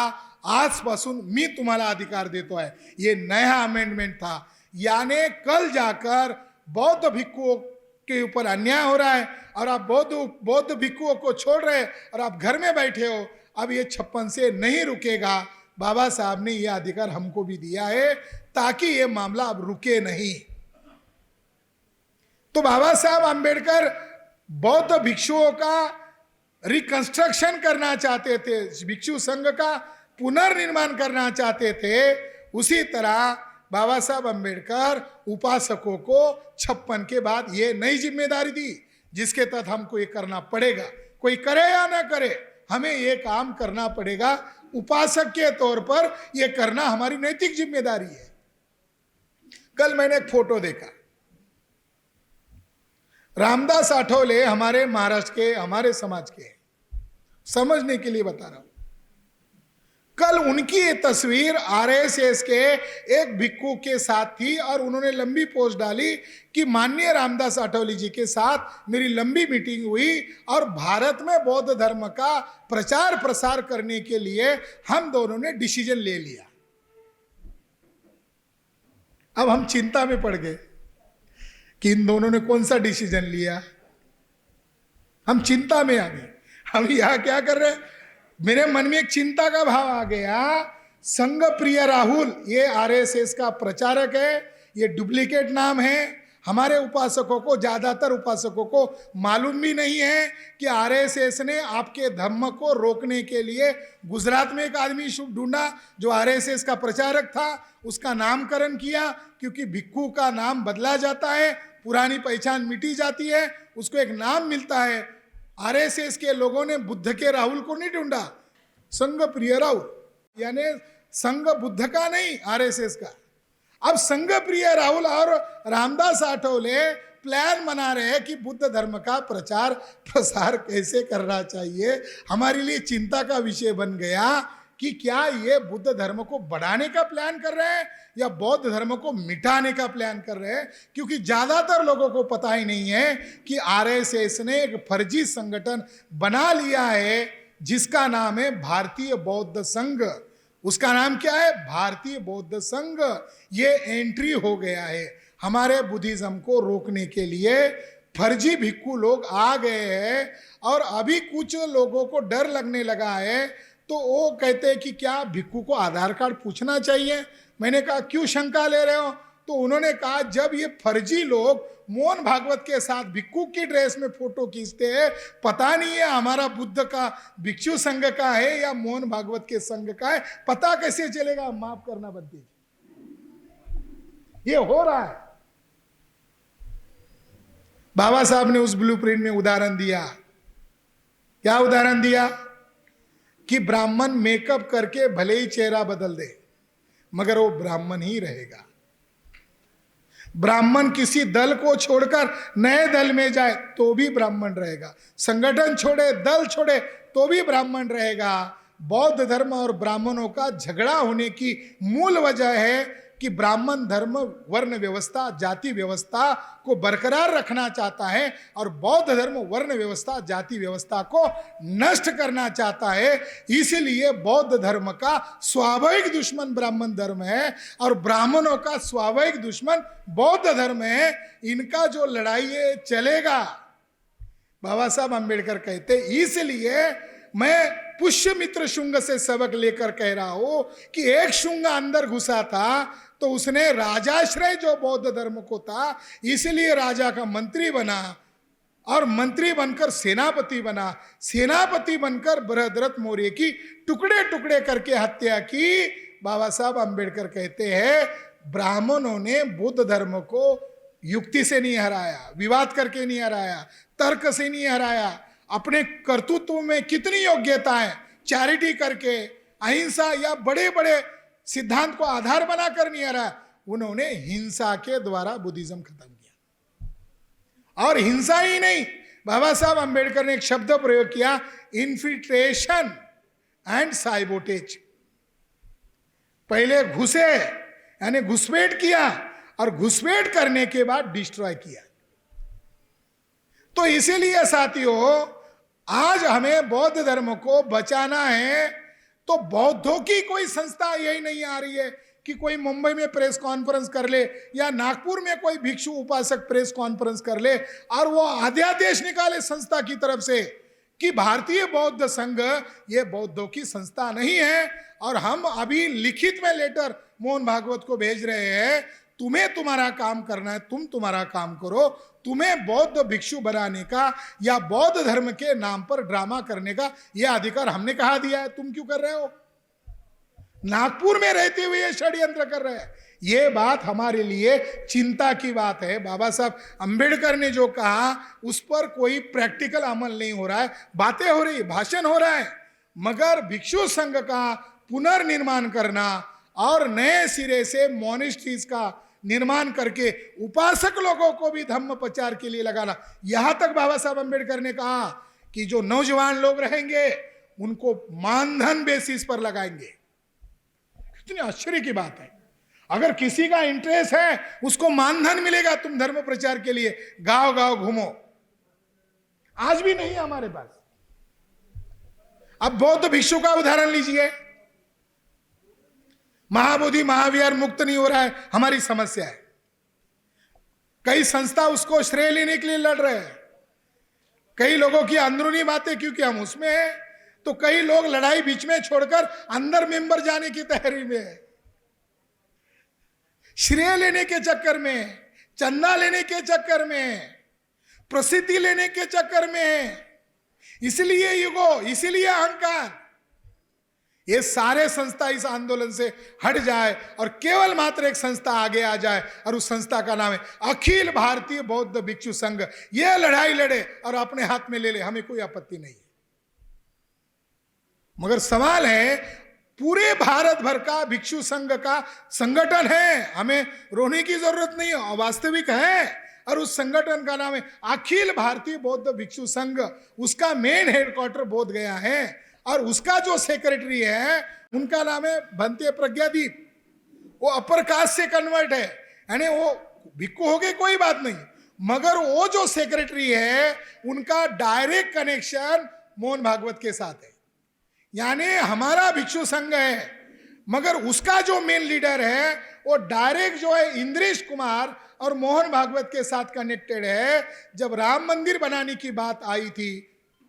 A: आजपासून मी तुम्हाला अधिकार देतो है। ये नया अमेंडमेंट था, यानी कल जाकर बौद्ध भिक्षुओं के ऊपर अन्याय हो रहा है और आप बौद्ध भिक्षुओं को छोड़ रहे और आप घर में बैठे हो। अब ये 56 से नहीं रुकेगा। बाबा साहब ने यह अधिकार हमको भी दिया है ताकि ये मामला अब रुके नहीं। तो बाबा साहब आंबेडकर बौद्ध भिक्षुओं का रिकंस्ट्रक्शन करना चाहते थे, भिक्षु संघ का पुनर्निर्माण करना चाहते थे। उसी तरह बाबा साहब आंबेडकर उपासकों को 56 के बाद ये नई जिम्मेदारी दी जिसके तहत हमको ये करना पड़ेगा। कोई करे या ना करे, हमें ये काम करना पड़ेगा। उपासक के तौर पर ये करना हमारी नैतिक जिम्मेदारी है। कल मैंने एक फोटो देखा, रामदास आठवले हमारे महाराष्ट्र के, हमारे समाज के, समझने के लिए बता रहा हूं। कल उनकी ये तस्वीर आरएसएस के एक भिक्षु के साथ थी और उन्होंने लंबी पोस्ट डाली कि माननीय रामदास आठवले जी के साथ मेरी लंबी मीटिंग हुई और भारत में बौद्ध धर्म का प्रचार प्रसार करने के लिए हम दोनों ने डिसीजन ले लिया। अब हम चिंता में पड़ गए कि इन दोनों ने कौन सा डिसीजन लिया। हम चिंता में आ गए। हम यहां क्या कर रहे हैं? मेरे मन में एक चिंता का भाव आ गया। संघ प्रिय राहुल ये आरएसएस का प्रचारक है, ये डुप्लीकेट नाम है। हमारे उपासकों को, ज्यादातर उपासकों को मालूम भी नहीं है कि आरएसएस ने आपके धर्म को रोकने के लिए गुजरात में एक आदमी ढूंढा जो आरएसएस का प्रचारक था, उसका नामकरण किया क्योंकि भिक्षु का नाम बदला जाता है, पुरानी पहचान मिटी जाती है, उसको एक नाम मिलता है। आरएसएस के लोगों ने बुद्ध के राहुल को नहीं ढूंढा, संघ प्रिय राहुल, यानी संघ बुद्ध का नहीं, आरएसएस का। अब संघ प्रिय राहुल और रामदास आठवले प्लान बना रहे हैं कि बुद्ध धर्म का प्रचार प्रसार कैसे करना चाहिए। हमारे लिए चिंता का विषय बन गया कि क्या ये बुद्ध धर्म को बढ़ाने का प्लान कर रहे हैं या बौद्ध धर्म को मिटाने का प्लान कर रहे हैं, क्योंकि ज्यादातर लोगों को पता ही नहीं है कि आरएसएस ने एक फर्जी संगठन बना लिया है जिसका नाम है भारतीय बौद्ध संघ। उसका नाम क्या है? भारतीय बौद्ध संघ। ये एंट्री हो गया है हमारे बुद्धिज्म को रोकने के लिए। फर्जी भिक्षु लोग आ गए हैं और अभी कुछ लोगों को डर लगने लगा है, तो वो कहते हैं कि क्या भिक्षु को आधार कार्ड पूछना चाहिए। मैंने कहा क्यों शंका ले रहे हो? तो उन्होंने कहा जब ये फर्जी लोग मोहन भागवत के साथ भिक्षु की ड्रेस में फोटो खींचते हैं, पता नहीं है हमारा बुद्ध का भिक्षु संघ का है या मोहन भागवत के संघ का है, पता कैसे चलेगा? माफ करना बंदी, ये हो रहा है। बाबा साहब ने उस ब्लूप्रिंट में उदाहरण दिया। क्या उदाहरण दिया? कि ब्राह्मण मेकअप करके भले ही चेहरा बदल दे मगर वो ब्राह्मण ही रहेगा। ब्राह्मण किसी दल को छोड़कर नए दल में जाए तो भी ब्राह्मण रहेगा, संगठन छोड़े, दल छोड़े तो भी ब्राह्मण रहेगा। बौद्ध धर्म और ब्राह्मणों का झगड़ा होने की मूल वजह है कि ब्राह्मण धर्म वर्ण व्यवस्था, जाति व्यवस्था को बरकरार रखना चाहता है और बौद्ध धर्म वर्ण व्यवस्था, जाति व्यवस्था को नष्ट करना चाहता है। इसलिए बौद्ध धर्म का स्वाभाविक दुश्मन ब्राह्मण धर्म है और ब्राह्मणों का स्वाभाविक दुश्मन बौद्ध धर्म है। इनका जो लड़ाई है चलेगा। बाबा साहब आंबेडकर कहते, इसलिए मैं पुष्यमित्र शुंग से सबक लेकर कह रहा हूं कि एक शुंग अंदर घुसा था तो उसने राजाश्रय जो बौद्ध धर्म को था, इसलिए राजा का मंत्री बना और मंत्री बनकर सेनापति बना, सेनापति बनकर बृहद्रथ मौर्य की टुकड़े टुकड़े करके हत्या की। बाबा साहब अंबेडकर कहते हैं ब्राह्मणों ने बुद्ध धर्म को युक्ति से नहीं हराया, विवाद करके नहीं हराया, तर्क से नहीं हराया, अपने कर्तृत्व में कितनी योग्यताएं, चैरिटी करके, अहिंसा या बड़े बड़े सिद्धांत को आधार बनाकर नहीं हराया, उन्होंने हिंसा के द्वारा बुद्धिज्म खत्म किया। और हिंसा ही नहीं, बाबा साहब अंबेडकर ने एक शब्द प्रयोग किया, इन्फिल्ट्रेशन एंड साइबोटेज। पहले घुसे यानी घुसपैठ किया और घुसपैठ करने के बाद डिस्ट्रॉय किया। तो इसीलिए साथियों आज हमें बौद्ध धर्म को बचाना है तो बौद्धों की कोई संस्था यही नहीं आ रही है कि कोई मुंबई में प्रेस कॉन्फ्रेंस कर ले या नागपुर में कोई भिक्षु उपासक प्रेस कॉन्फ्रेंस कर ले और वो अध्यादेश निकाले संस्था की तरफ से कि भारतीय बौद्ध संघ ये बौद्धों की संस्था नहीं है। और हम अभी लिखित में लेटर मोहन भागवत को भेज रहे हैं, तुम्हें तुम्हारा काम करना है, तुम तुम्हारा काम करो, तुम्हें बौद्ध भिक्षु बनाने का या बौद्ध धर्म के नाम पर ड्रामा करने का यह अधिकार हमने कहा दिया है, तुम क्यों कर रहे हो? नागपुर में रहते हुए ये षड्यंत्र कर रहे हैं। ये बात हमारे लिए चिंता की बात है। बाबा साहब अंबेडकर ने जो कहा उस पर कोई प्रैक्टिकल अमल नहीं हो रहा है, बातें हो रही, भाषण हो रहा है, मगर भिक्षु संघ का पुनर्निर्माण करना और नए सिरे से मॉनेस्ट्रीज का निर्माण करके उपासक लोगों को भी धम्म प्रचार के लिए लगाना, यहां तक बाबा साहब अंबेडकर ने कहा कि जो नौजवान लोग रहेंगे उनको मानधन बेसिस पर लगाएंगे। कितनी आश्चर्य की बात है। अगर किसी का इंटरेस्ट है उसको मानधन मिलेगा, तुम धर्म प्रचार के लिए गांव गांव घूमो। आज भी नहीं है हमारे पास। अब बौद्ध भिक्षु का उदाहरण लीजिए, महाबोधि महाविहार मुक्त नहीं हो रहा है, हमारी समस्या है। कई संस्था उसको श्रेय लेने के लिए लड़ रहे हैं, कई लोगों की अंदरूनी बातें क्योंकि हम उसमें हैं, तो कई लोग लड़ाई बीच में छोड़कर अंदर मेंबर जाने की तैयारी में है। श्रेय लेने के चक्कर में, चंदा लेने के चक्कर में, प्रसिद्धि लेने के चक्कर में, इसलिए युगो, इसलिए अहंकार। ये सारे संस्था इस आंदोलन से हट जाए और केवल मात्र एक संस्था आगे आ जाए और उस संस्था का नाम है अखिल भारतीय बौद्ध भिक्षु संघ। ये लड़ाई लड़े और अपने हाथ में ले ले, हमें कोई आपत्ति नहीं है। मगर सवाल है, पूरे भारत भर का भिक्षु संघ का संगठन है, हमें रोने की जरूरत नहीं है, वास्तविक है, और उस संगठन का नाम है अखिल भारतीय बौद्ध भिक्षु संघ। उसका मेन हेडक्वार्टर बोध गया है और उसका जो सेक्रेटरी है उनका नाम है भंते प्रज्ञादीप। वो अपर कास्ट से कन्वर्ट है, यानी वो भिक्षु हो गए कोई बात नहीं, मगर वो जो सेक्रेटरी है उनका डायरेक्ट कनेक्शन मोहन भागवत के साथ है। यानी हमारा भिक्षु संघ है मगर उसका जो मेन लीडर है वो डायरेक्ट जो है इंद्रेश कुमार और मोहन भागवत के साथ कनेक्टेड है। जब राम मंदिर बनाने की बात आई थी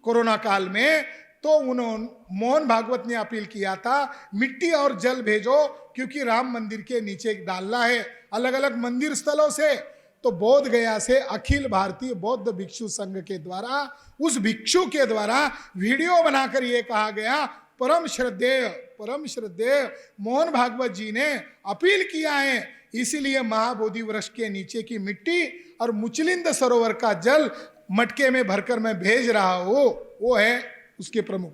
A: कोरोना काल में, तो उन्होंने मोहन भागवत ने अपील किया था मिट्टी और जल भेजो, क्योंकि राम मंदिर के नीचे डालना है अलग अलग मंदिर स्थलों से। तो बोध गया से अखिल भारतीय बौद्ध भिक्षु संघ के द्वारा, उस भिक्षु के द्वारा वीडियो बनाकर ये कहा गया, परम श्रद्धेय मोहन भागवत जी ने अपील किया है, इसीलिए महाबोधि वृक्ष के नीचे की मिट्टी और मुचलिंद सरोवर का जल मटके में भरकर मैं भेज रहा हूं। वो है उसके प्रमुख।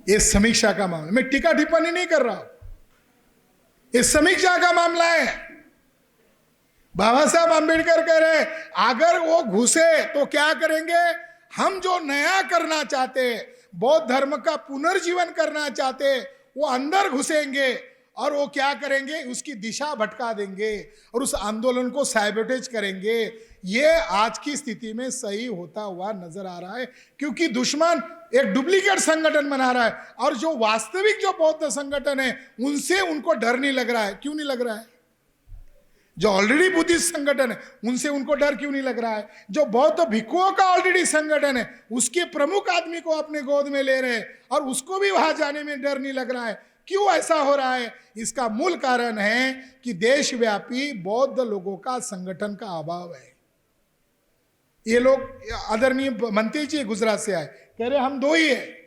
A: ये समीक्षा का मामला, मैं टीका टिप्पणी नहीं कर रहा हूं, ये समीक्षा का मामला है। बाबा साहब अंबेडकर कह रहे अगर वो घुसे तो क्या करेंगे? हम जो नया करना चाहते, बौद्ध धर्म का पुनर्जीवन करना चाहते, वो अंदर घुसेंगे और वो क्या करेंगे? उसकी दिशा भटका देंगे और उस आंदोलन को सैबोटेज करेंगे। ये आज की स्थिति में सही होता हुआ नजर आ रहा है, क्योंकि दुश्मन एक डुप्लीकेट संगठन बना रहा है और जो वास्तविक जो बौद्ध संगठन है उनसे उनको डर नहीं लग रहा है। क्यों नहीं लग रहा है? जो ऑलरेडी बुद्धिस्ट संगठन है उनसे उनको डर क्यों नहीं लग रहा है? जो बौद्ध भिक्षुओं का ऑलरेडी संगठन है उसके प्रमुख आदमी को अपने गोद में ले रहे हैं और उसको भी वहां जाने में डर नहीं लग रहा है। क्यों ऐसा हो रहा है? इसका मूल कारण है कि देशव्यापी बौद्ध लोगों का संगठन का अभाव है। ये लोग आदरणीय मंत्री जी गुजरात से आए, कह रहे हम दो ही है।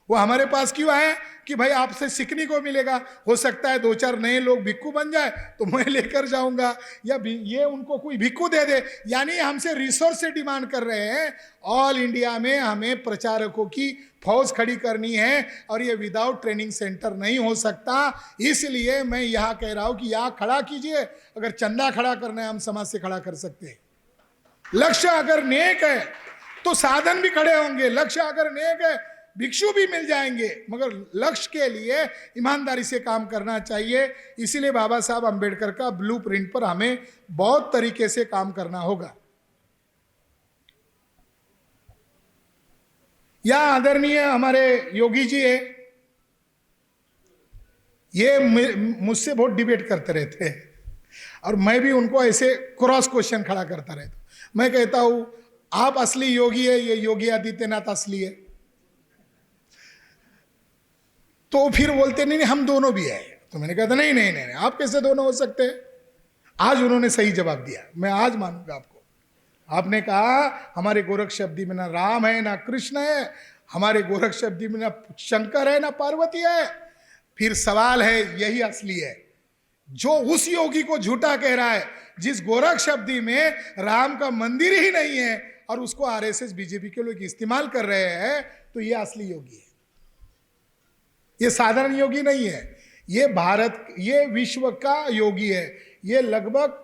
A: वो हमारे पास क्यों आए? कि भाई आपसे सीखने को मिलेगा, हो सकता है 2-4 नए लोग भिक्खू बन जाए तो मैं लेकर जाऊंगा, या ये उनको कोई भिक्खू दे दे। यानी हमसे रिसोर्स से डिमांड कर रहे हैं। ऑल इंडिया में हमें प्रचारकों की फौज खड़ी करनी है और ये विदाउट ट्रेनिंग सेंटर नहीं हो सकता। इसलिए मैं यहाँ कह रहा हूँ कि यहाँ खड़ा कीजिए। अगर चंदा खड़ा करना है हम समाज से खड़ा कर सकते हैं। लक्ष्य अगर नेक है तो साधन भी खड़े होंगे। लक्ष्य अगर नेक है भिक्षु भी मिल जाएंगे, मगर लक्ष्य के लिए ईमानदारी से काम करना चाहिए। इसीलिए बाबा साहब अंबेडकर का ब्लूप्रिंट पर हमें बहुत तरीके से काम करना होगा। यहां आदरणीय हमारे योगी जी है, ये मुझसे बहुत डिबेट करते रहते हैं और मैं भी उनको ऐसे क्रॉस क्वेश्चन खड़ा करता रहता हूं। मैं कहता हूं आप असली योगी है, ये योगी आदित्यनाथ असली है। तो फिर बोलते नहीं हम दोनों भी है। तो मैंने कहा था नहीं नहीं नहीं, आप कैसे दोनों हो सकते हैं? आज उन्होंने सही जवाब दिया, मैं आज मानूंगा आपको। आपने कहा हमारे गोरख शब्दी में ना राम है ना कृष्ण है, हमारे गोरख शब्दी में ना शंकर है ना पार्वती है। फिर सवाल है यही असली है। जो उस योगी को झूठा कह रहा है जिस गोरख शब्दी में राम का मंदिर ही नहीं है और उसको आरएसएस बीजेपी के लोग इस्तेमाल कर रहे हैं, तो ये असली योगी है। ये साधारण योगी नहीं है, ये भारत, ये विश्व का योगी है। ये लगभग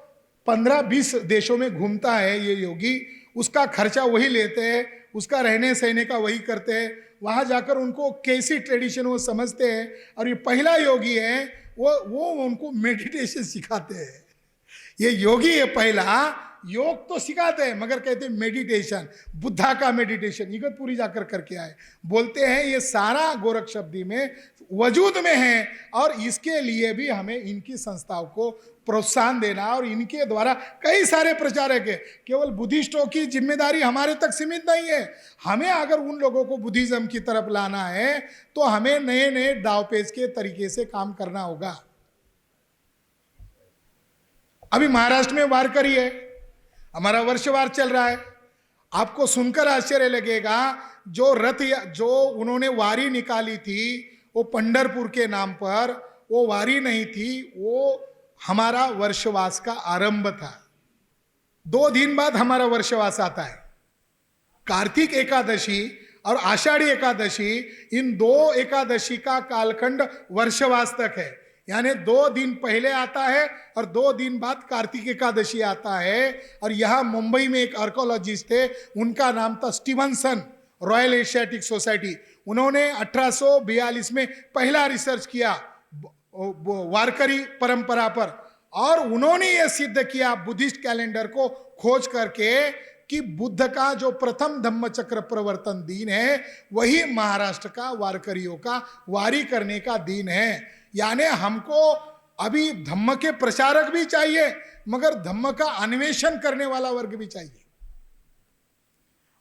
A: 15-20 देशों में घूमता है ये योगी। उसका खर्चा वही लेते हैं, उसका रहने सहने का वही करते हैं। वहां जाकर उनको कैसी ट्रेडिशन वो समझते हैं। और ये पहला योगी है, वो उनको मेडिटेशन सिखाते हैं। ये योगी है पहला, योग तो सिखाते हैं मगर कहते हैं मेडिटेशन, बुद्धा का मेडिटेशन इगतपुरी जाकर करके आए। बोलते हैं ये सारा गोरख शब्दी में वजूद में है और इसके लिए भी हमें इनकी संस्थाओं को प्रोत्साहन देना। और इनके द्वारा कई सारे प्रचारक है, केवल बुद्धिस्टों की जिम्मेदारी हमारे तक सीमित नहीं है। हमें अगर उन लोगों को बुद्धिज्म की तरफ लाना है तो हमें नए नए दावपेच के तरीके से काम करना होगा। अभी महाराष्ट्र में वारकरी है, हमारा वर्षवार चल रहा है। आपको सुनकर आश्चर्य लगेगा, जो रथ जो उन्होंने वारी निकाली थी वो पंढरपुर के नाम पर, वो वारी नहीं थी, वो हमारा वर्षवास का आरंभ था। 2 दिन बाद हमारा वर्षवास आता है। कार्तिक एकादशी और आषाढ़ी एकादशी, इन 2 एकादशी का कालखंड वर्षवास तक है। यानी 2 दिन पहले आता है और 2 दिन बाद कार्तिक एकादशी आता है। और यहाँ मुंबई में एक आर्कोलॉजिस्ट थे, उनका नाम था स्टीवनसन, रॉयल एशियाटिक सोसाइटी। उन्होंने 1842 में पहला रिसर्च किया वारकरी परंपरा पर और उन्होंने यह सिद्ध किया बुद्धिस्ट कैलेंडर को खोज करके कि बुद्ध का जो प्रथम धम्मचक्र प्रवर्तन दिन है वही महाराष्ट्र का वारकरियों का वारी करने का दिन है। यानी हमको अभी धम्म के प्रचारक भी चाहिए मगर धम्म का अन्वेषण करने वाला वर्ग भी चाहिए।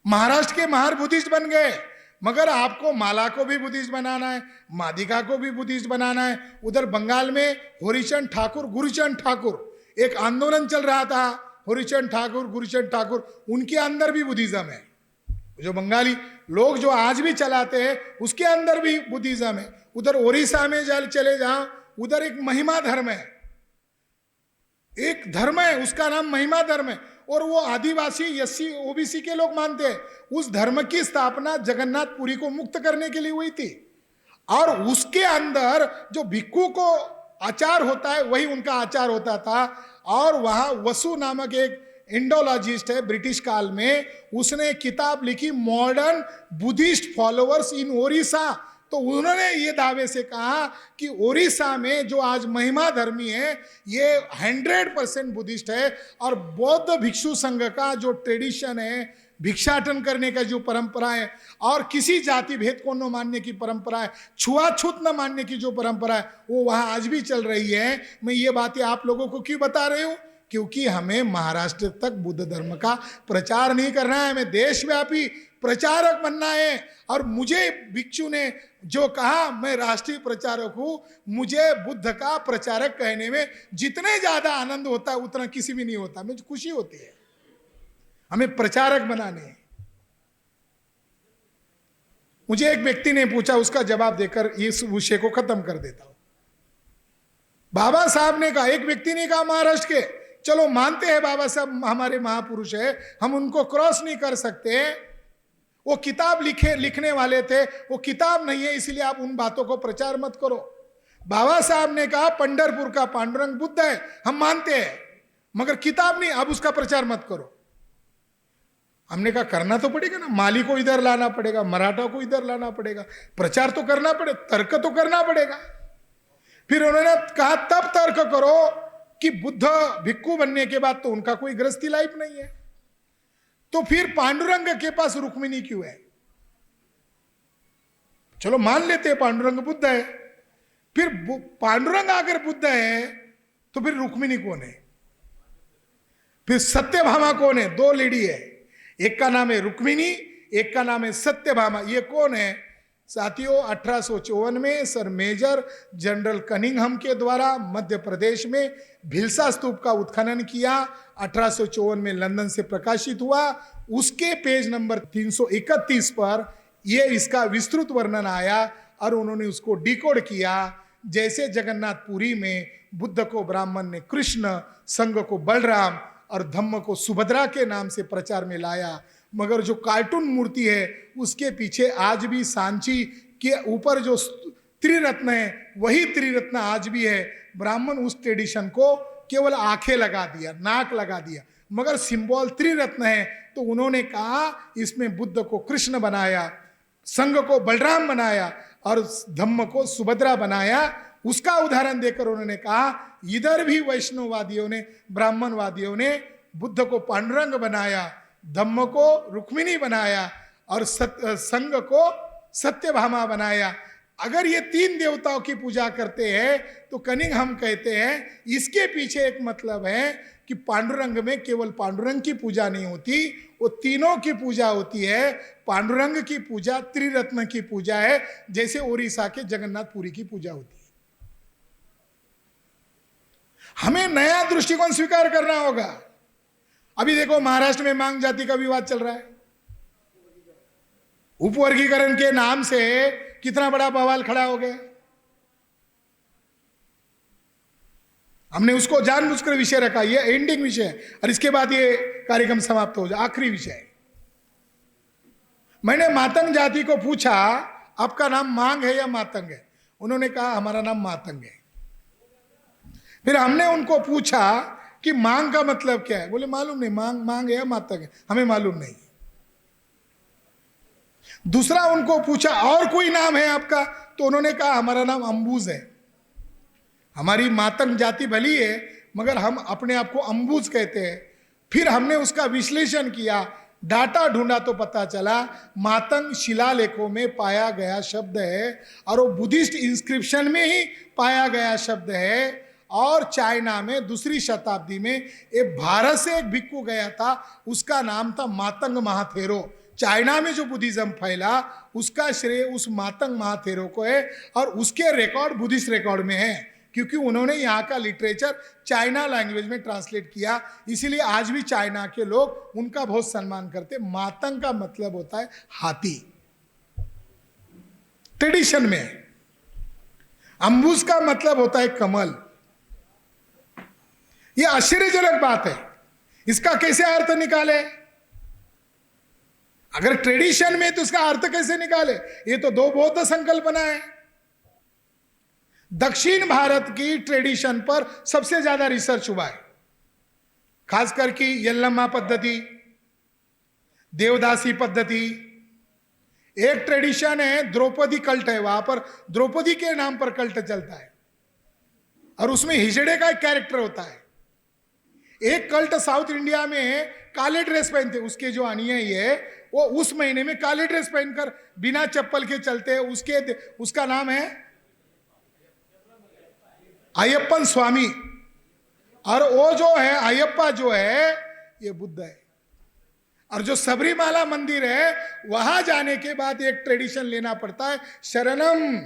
A: महाराष्ट्र के महार बुद्धिस्ट बन गए मगर आपको माला को भी बुद्धिस्ट बनाना है, मादिका को भी बुद्धिस्ट बनाना है। उधर बंगाल में हरिचंद ठाकुर, गुरुचंद ठाकुर, एक आंदोलन चल रहा था, हरिचंद ठाकुर, गुरुचंद ठाकुर, उनके अंदर भी बुद्धिज्म है। जो बंगाली लोग जो आज भी चलाते हैं उसके अंदर भी बुद्धिज्म है। उधर ओडिशा में चले जाओ, उधर एक महिमा धर्म है, एक धर्म है उसका नाम महिमा धर्म है और वो आदिवासी एससी ओबीसी के लोग मानते हैं। उस धर्म की स्थापना जगन्नाथपुरी को मुक्त करने के लिए हुई थी और उसके अंदर जो भिक्खु को आचार होता है वही उनका आचार होता था। और वहां वसु नामक एक इंडोलॉजिस्ट है ब्रिटिश काल में, उसने किताब लिखी मॉडर्न बुद्धिस्ट फॉलोअर्स इन ओडिशा। तो उन्होंने ये दावे से कहा कि ओडिशा में जो आज महिमा धर्मी है ये 100% बुद्धिस्ट है और बौद्ध भिक्षु संघ का जो ट्रेडिशन है, भिक्षाटन करने का जो परंपरा है और किसी जाति भेद को न मानने की परंपरा है, छुआछूत न मानने की जो परंपरा है वो वहां आज भी चल रही है। मैं ये बातें आप लोगों को क्यों बता रही हूं? क्योंकि हमें महाराष्ट्र तक बुद्ध धर्म का प्रचार नहीं करना है, हमें देशव्यापी प्रचारक बनना है। और मुझे भिक्षु ने जो कहा, मैं राष्ट्रीय प्रचारक हूं, मुझे बुद्ध का प्रचारक कहने में जितने ज्यादा आनंद होता है उतना किसी भी नहीं होता, मुझे खुशी होती है। हमें प्रचारक बनाने हैं। मुझे एक व्यक्ति ने पूछा, उसका जवाब देकर इस विषय को खत्म कर देता हूं। बाबा साहब ने कहा, एक व्यक्ति ने कहा महाराष्ट्र के, चलो मानते हैं बाबा साहब हमारे महापुरुष है, हम उनको क्रॉस नहीं कर सकते, वो किताब लिखने वाले थे, वो किताब नहीं है, इसलिए आप उन बातों को प्रचार मत करो। बाबा साहब ने कहा पंढरपुर का पांडुरंग बुद्ध है, हम मानते हैं, मगर किताब नहीं, अब उसका प्रचार मत करो। हमने कहा करना तो पड़ेगा ना, माली को इधर लाना पड़ेगा, मराठा को इधर लाना पड़ेगा, प्रचार तो करना पड़े, तर्क तो करना पड़ेगा। फिर उन्होंने कहा तब तर्क करो कि बुद्ध भिक्खु बनने के बाद तो उनका कोई गृहस्थी लाइफ नहीं है, तो फिर पांडुरंग के पास रुक्मिणी क्यों है? चलो मान लेते हैं पांडुरंग बुद्ध है, फिर पांडुरंग अगर बुद्ध है तो फिर रुक्मिणी कौन है? फिर सत्यभामा कौन है? दो लेडी है, एक का नाम है रुक्मिणी, एक का नाम है सत्यभामा। ये कौन है साथियों? 1854 में सर मेजर जनरल कनिंघम के द्वारा मध्य प्रदेश में भिलसा स्तूप का उत्खनन किया, 1854 में लंदन से प्रकाशित हुआ। उसके पेज नंबर 331 पर यह इसका विस्तृत वर्णन आया और उन्होंने उसको डिकोड किया। जैसे जगन्नाथपुरी में बुद्ध को ब्राह्मण ने कृष्ण, संघ को बलराम और धम्म को सुभद्रा के नाम से प्रचार में लाया, मगर जो कार्टून मूर्ति है उसके पीछे आज भी सांची के ऊपर जो त्रिरत्न है वही त्रिरत्न आज भी है। ब्राह्मण उस ट्रेडिशन को केवल आंखें लगा दिया, नाक लगा दिया, मगर सिंबल त्रिरत्न है। तो उन्होंने कहा इसमें बुद्ध को कृष्ण बनाया, संघ को बलराम बनाया और धम्म को सुभद्रा बनाया। उसका उदाहरण देकर उन्होंने कहा इधर भी वैष्णववादियों ने, ब्राह्मणवादियों ने बुद्ध को पांडुरंग बनाया, धम्म को रुक्मिणी बनाया और संघ को सत्यभामा बनाया। अगर ये तीन देवताओं की पूजा करते हैं तो कनिंघम कहते हैं इसके पीछे एक मतलब है कि पांडुरंग में केवल पांडुरंग की पूजा नहीं होती, वो तीनों की पूजा होती है। पांडुरंग की पूजा त्रिरत्न की पूजा है, जैसे ओडिशा के जगन्नाथपुरी की पूजा होती है। हमें नया दृष्टिकोण स्वीकार करना होगा। अभी देखो महाराष्ट्र में मांग जाति का विवाद चल रहा है, उपवर्गीकरण के नाम से कितना बड़ा बवाल खड़ा हो गया। हमने उसको जानबूझकर विषय रखा, ये एंडिंग विषय है और इसके बाद ये कार्यक्रम समाप्त हो जाए, आखिरी विषय। मैंने मातंग जाति को पूछा आपका नाम मांग है या मातंग है? उन्होंने कहा हमारा नाम मातंग है। फिर हमने उनको पूछा कि मांग का मतलब क्या है? बोले मालूम नहीं, मांग है या मातंग है, हमें मालूम नहीं। दूसरा उनको पूछा और कोई नाम है आपका? तो उन्होंने कहा हमारा नाम अंबुज है। हमारी मातंग जाति भली है मगर हम अपने आप को अंबुज कहते हैं। फिर हमने उसका विश्लेषण किया, डाटा ढूंढा तो पता चला मातंग शिलालेखों में पाया गया शब्द है और वो बुद्धिस्ट इंस्क्रिप्शन में ही पाया गया शब्द है। और चाइना में दूसरी शताब्दी में एक भारत से एक भिक्खु गया था, उसका नाम था मातंग महाथेरो। चाइना में जो बुद्धिज्म फैला उसका श्रेय उस मातंग महाथेरो को है और उसके रिकॉर्ड बुद्धिस्ट रिकॉर्ड में है, क्योंकि उन्होंने यहाँ का लिटरेचर चाइना लैंग्वेज में ट्रांसलेट किया। इसीलिए आज भी चाइना के लोग उनका बहुत सम्मान करते। मातंग का मतलब होता है हाथी ट्रेडिशन में। अंबुज का मतलब होता है कमल। यह आश्चर्यजनक बात है, इसका कैसे अर्थ निकाले? अगर ट्रेडिशन में तो उसका अर्थ कैसे निकाले? ये तो दो बौद्ध संकल्पना है। दक्षिण भारत की ट्रेडिशन पर सबसे ज्यादा रिसर्च हुआ है, खासकर की यल्लम्मा पद्धति, देवदासी पद्धति। एक ट्रेडिशन है द्रौपदी कल्ट है, वहां पर द्रौपदी के नाम पर कल्ट चलता है और उसमें हिजड़े का एक कैरेक्टर होता है। एक कल्ट साउथ इंडिया में काले ड्रेस पहनते, उसके जो अनुयायी है वो उस महीने में काले ड्रेस पहनकर बिना चप्पल के चलते हैं। उसका नाम है अयप्पन स्वामी। और वो जो है अयप्पा जो है ये बुद्ध है। और जो सबरीमाला मंदिर है वहां जाने के बाद एक ट्रेडिशन लेना पड़ता है, शरणम,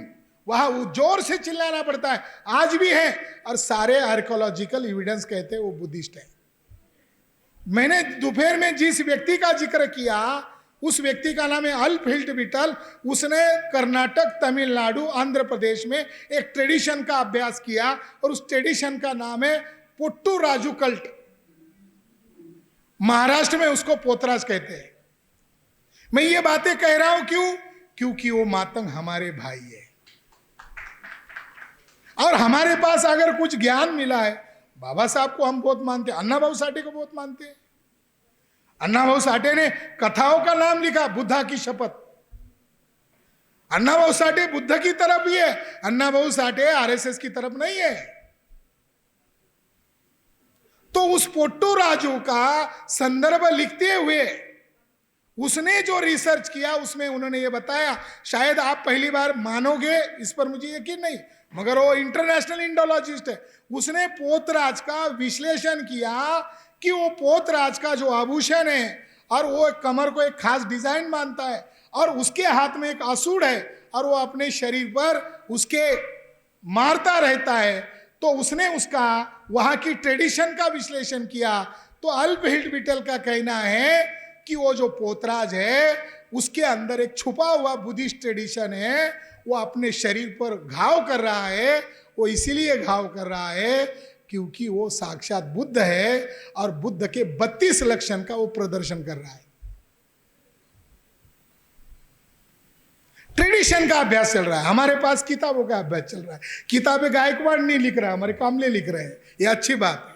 A: वहां जोर से चिल्लाना पड़ता है, आज भी है। और सारे आर्कियोलॉजिकल एविडेंस कहते हैं वो बुद्धिस्ट है। मैंने दोपहर में जिस व्यक्ति का जिक्र किया उस व्यक्ति का नाम है अल्प विठल। उसने कर्नाटक, तमिलनाडु, आंध्र प्रदेश में एक ट्रेडिशन का अभ्यास किया और उस ट्रेडिशन का नाम है पुट्टू राजू कल्ट। महाराष्ट्र में उसको पोतराज कहते हैं। मैं ये बातें कह रहा हूं क्यों? क्योंकि वो मातंग हमारे भाई है और हमारे पास अगर कुछ ज्ञान मिला है, बाबा साहब को हम बहुत मानते हैं, अन्ना भाऊ साठे को बहुत मानते हैं। अन्ना भाऊ साठे ने कथाओं का नाम लिखा, बुद्धा की शपथ। अन्ना भाऊ साठे बुद्ध की तरफ ही है, अन्ना भाऊ साठे आरएसएस की तरफ नहीं है। तो उस पोट्टू राजू का संदर्भ लिखते हुए उसने जो रिसर्च किया उसमें उन्होंने ये बताया, शायद आप पहली बार मानोगे, इस पर मुझे यकीन नहीं, मगर वो इंटरनेशनल इंडोलॉजिस्ट है। उसने पोतराज का विश्लेषण किया कि वो पोतराज का जो आभूषण है और वो कमर को एक खास डिजाइन मानता है और उसके हाथ में एक आसूड़ है और वो अपने शरीर पर उसके मारता रहता है। तो उसने उसका वहां की ट्रेडिशन का विश्लेषण किया। तो अल्प विठल का कहना है कि वो जो पोतराज है उसके अंदर एक छुपा हुआ बुद्धिस्ट ट्रेडिशन है। वो अपने शरीर पर घाव कर रहा है, वो इसीलिए घाव कर रहा है क्योंकि वो साक्षात बुद्ध है और बुद्ध के 32 लक्षण का वो प्रदर्शन कर रहा है। ट्रेडिशन का अभ्यास चल रहा है, हमारे पास किताबों का अभ्यास चल रहा है। किताबें गायकवाड़ नहीं लिख रहा है, हमारे कामले लिख रहे हैं, ये अच्छी बात है।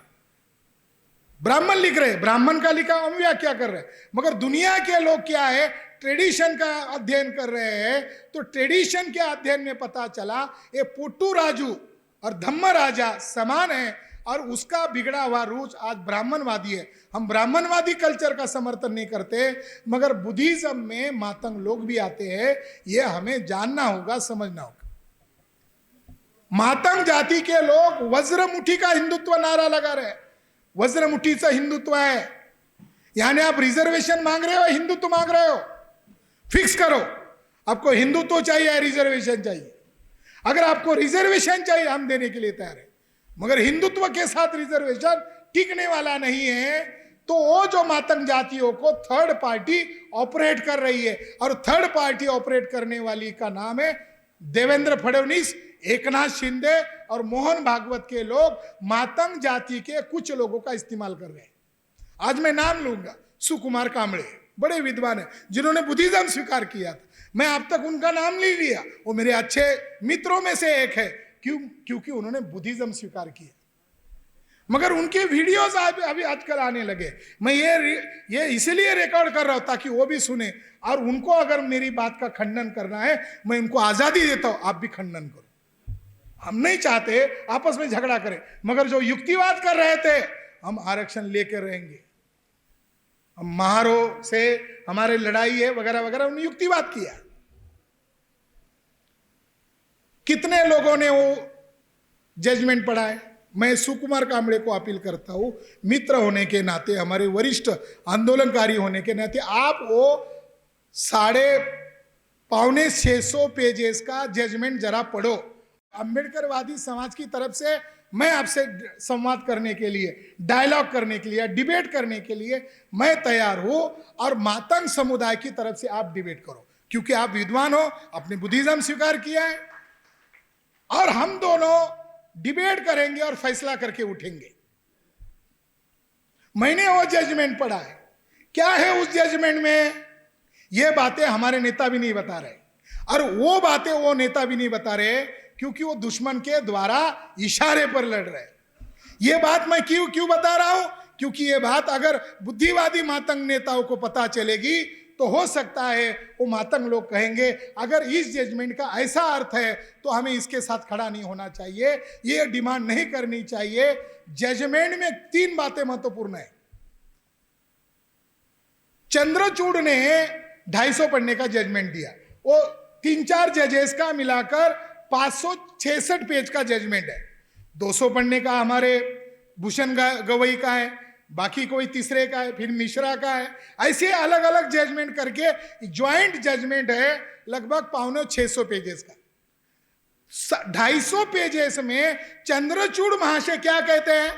A: ब्राह्मण लिख रहे हैं, ब्राह्मण का लिखा हम व्याख्या कर रहे हैं। मगर दुनिया के लोग क्या है, ट्रेडिशन का अध्ययन कर रहे हैं। तो ट्रेडिशन के अध्ययन में पता चला ये पुट्टू राजू और धम्म राजा समान है और उसका बिगड़ा हुआ रूप आज ब्राह्मणवादी है। हम ब्राह्मणवादी कल्चर का समर्थन नहीं करते, मगर बुद्धिज्म में मातंग लोग भी आते हैं, ये हमें जानना होगा, समझना होगा। मातंग जाति के लोग वज्रमुठी का हिंदुत्व नारा लगा रहे हैं। वज्रमुठी से हिंदुत्व है, यानी आप रिजर्वेशन मांग रहे हो, हिंदुत्व मांग रहे हो, फिक्स करो आपको हिंदुत्व चाहिए या रिजर्वेशन चाहिए। अगर आपको रिजर्वेशन चाहिए हम देने के लिए तैयार है, मगर हिंदुत्व के साथ रिजर्वेशन टिकने वाला नहीं है। तो वो जो मातंग जातियों को थर्ड पार्टी ऑपरेट कर रही है और थर्ड पार्टी ऑपरेट करने वाली का नाम है देवेंद्र फडणवीस, एकनाथ शिंदे और मोहन भागवत के लोग मातंग जाति के कुछ लोगों का इस्तेमाल कर रहे हैं। आज मैं नाम लूंगा, सुकुमार कांबळे बड़े विद्वान हैं जिन्होंने बुद्धिज्म स्वीकार किया था। मैं अब तक उनका नाम नहीं लिया, वो मेरे अच्छे मित्रों में से एक है। क्योंकि उन्होंने बुद्धिज्म स्वीकार किया। मगर उनके वीडियोस अभी आजकल आने लगे। मैं ये इसलिए रिकॉर्ड कर रहा हूं ताकि वो भी सुने, और उनको अगर मेरी बात का खंडन करना है मैं उनको आजादी देता हूं, आप भी खंडन करो। हम नहीं चाहते आपस में झगड़ा करें, मगर जो युक्तिवाद कर रहे थे हम आरक्षण लेकर रहेंगे। हम महारो से हमारे लड़ाई है वगैरह वगैरह, उन्होंने युक्तिवाद किया। कितने लोगों ने वो जजमेंट पढ़ा है। मैं सुकुमार कांबळे को अपील करता हूं, मित्र होने के नाते, हमारे वरिष्ठ आंदोलनकारी होने के नाते, आप वो 550-600 पेजेस का जजमेंट जरा पढ़ो। अंबेडकरवादी समाज की तरफ से मैं आपसे संवाद करने के लिए, डायलॉग करने के लिए, डिबेट करने के लिए मैं तैयार हूं, और मातंग समुदाय की तरफ से आप डिबेट करो, क्योंकि आप विद्वान हो, अपने बुद्धिज्म स्वीकार किया है, और हम दोनों डिबेट करेंगे और फैसला करके उठेंगे। मैंने वो जजमेंट पढ़ा है। क्या है उस जजमेंट में? ये बातें हमारे नेता भी नहीं बता रहे, और वो बातें वो नेता भी नहीं बता रहे, क्योंकि वो दुश्मन के द्वारा इशारे पर लड़ रहे। ये बात मैं क्यों बता रहा हूं? क्योंकि ये बात अगर बुद्धिवादी मातंग नेताओं को पता चलेगी तो हो सकता है वो मातंग लोग कहेंगे अगर इस जजमेंट का ऐसा अर्थ है तो हमें इसके साथ खड़ा नहीं होना चाहिए, ये डिमांड नहीं करनी चाहिए। जजमेंट में 3 बातें महत्वपूर्ण है। चंद्रचूड़ ने 250 पढ़ने का जजमेंट दिया, वो 3-4 जजेस का मिलाकर 566 पेज का जजमेंट है। 200 पढ़ने का हमारे भूषण गवई का है, बाकी कोई तीसरे का है, फिर मिश्रा का है, ऐसे अलग अलग जजमेंट करके ज्वाइंट जजमेंट है लगभग 550 पेजेस का। 250 पेजेस में चंद्रचूड़ महाशय क्या कहते हैं?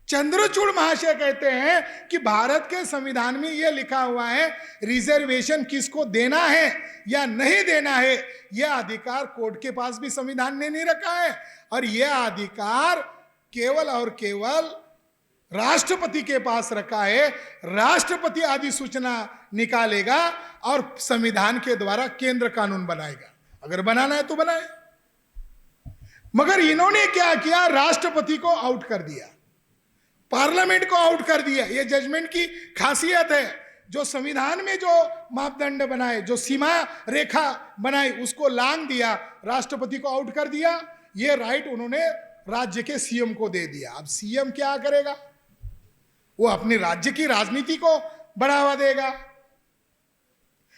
A: चंद्रचूड़ महाशय कहते हैं कि भारत के संविधान में यह लिखा हुआ है रिजर्वेशन किसको देना है या नहीं देना है, यह अधिकार कोर्ट के पास भी संविधान ने नहीं रखा है, और यह अधिकार केवल और केवल राष्ट्रपति के पास रखा है। राष्ट्रपति अधिसूचना निकालेगा और संविधान के द्वारा केंद्र कानून बनाएगा, अगर बनाना है तो बनाए। मगर इन्होंने क्या किया? राष्ट्रपति को आउट कर दिया, पार्लियामेंट को आउट कर दिया। यह जजमेंट की खासियत है। जो संविधान में जो मापदंड बनाए, जो सीमा रेखा बनाई, उसको लांघ दिया, राष्ट्रपति को आउट कर दिया। यह राइट उन्होंने राज्य के सीएम को दे दिया। अब सीएम क्या करेगा? वो अपने राज्य की राजनीति को बढ़ावा देगा।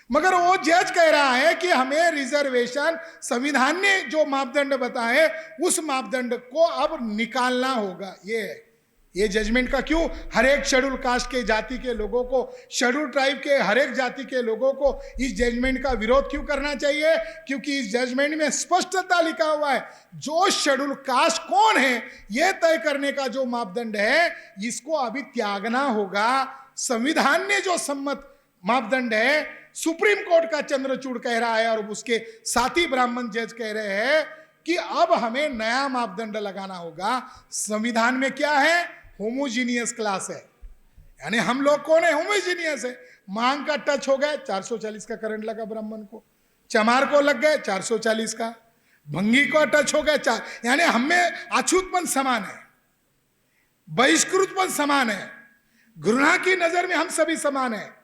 A: मगर वो जज कह रहा है कि हमें रिजर्वेशन, संविधान ने जो मापदंड बताए उस मापदंड को अब निकालना होगा। ये जजमेंट का क्यों? हर एक शेड्यूल कास्ट के जाति के लोगों को, शेड्यूल ट्राइब के हर एक जाति के लोगों को इस जजमेंट का विरोध क्यों करना चाहिए? क्योंकि इस जजमेंट में स्पष्टता लिखा हुआ है जो शेड्यूल कास्ट कौन है यह तय करने का जो मापदंड है, इसको अभी त्यागना होगा। संविधान ने जो सम्मत मापदंड है, सुप्रीम कोर्ट का चंद्रचूड़ कह रहा है और उसके साथी ब्राह्मण जज कह रहे हैं कि अब हमें नया मापदंड लगाना होगा। संविधान में क्या है? होमोजीनियस क्लास है, यानी हम लोग कौन है? होमोजीनियस है। मांग का टच हो गया, 440 का करंट लगा ब्राह्मण को, चमार को लग गए 440 का, भंगी को टच हो गया, यानी हमें अछूतपन समान है, बहिष्कृतपन समान है, घृणा की नजर में हम सभी समान है।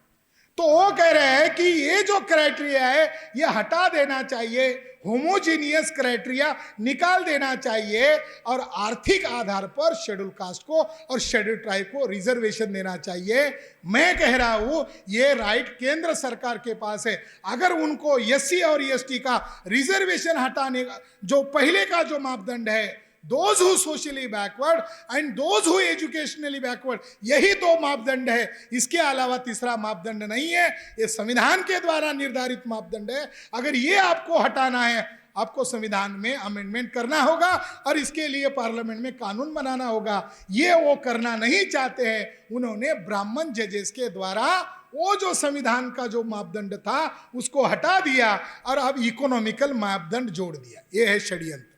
A: तो वो कह रहे हैं कि ये जो क्राइटेरिया है ये हटा देना चाहिए, होमोजीनियस क्राइटेरिया निकाल देना चाहिए और आर्थिक आधार पर शेड्यूल कास्ट को और शेड्यूल ट्राइब को रिजर्वेशन देना चाहिए। मैं कह रहा हूं ये राइट केंद्र सरकार के पास है। अगर उनको एससी और एसटी का रिजर्वेशन हटाने का जो पहले का जो मापदंड है, those who socially backward and those who educationally backward, यही दो मापदंड है, इसके अलावा तीसरा मापदंड नहीं है। ये संविधान के द्वारा निर्धारित मापदंड है। अगर ये आपको हटाना है, आपको संविधान में अमेंडमेंट करना होगा और इसके लिए पार्लियामेंट में कानून बनाना होगा। ये वो करना नहीं चाहते हैं। उन्होंने ब्राह्मण जजेस के द्वारा वो जो संविधान का जो मापदंड था उसको हटा दिया और अब इकोनॉमिकल मापदंड जोड़ दिया। ये है षड्यंत्र।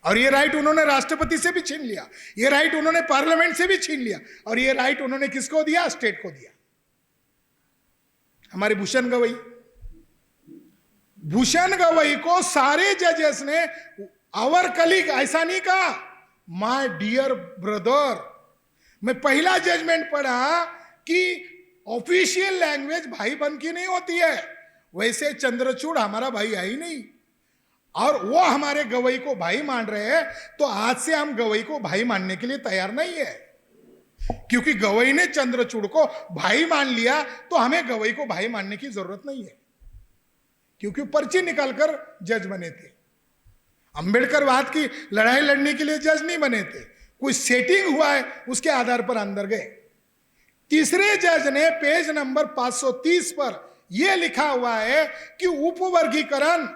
A: और ये राइट उन्होंने राष्ट्रपति से भी छीन लिया, ये राइट उन्होंने पार्लियामेंट से भी छीन लिया, और ये राइट उन्होंने किसको दिया? स्टेट को दिया। हमारे भूषण गवई, भूषण गवई को सारे जजेस ने आवर कलीग ऐसा नहीं कहा, माय डियर ब्रदर। मैं पहला जजमेंट पढ़ा कि ऑफिशियल लैंग्वेज भाई बन की नहीं होती है, वैसे चंद्रचूड़ हमारा भाई है ही नहीं और वो हमारे गवई को भाई मान रहे हैं, तो आज से हम गवई को भाई मानने के लिए तैयार नहीं है। क्योंकि गवई ने चंद्रचूड़ को भाई मान लिया तो हमें गवई को भाई मानने की जरूरत नहीं है, क्योंकि पर्ची निकालकर जज बने थे। अंबेडकरवाद की लड़ाई लड़ने के लिए जज नहीं बने थे, कोई सेटिंग हुआ है उसके आधार पर अंदर गए। तीसरे जज ने पेज नंबर 530 पर यह लिखा हुआ है कि उपवर्गीकरण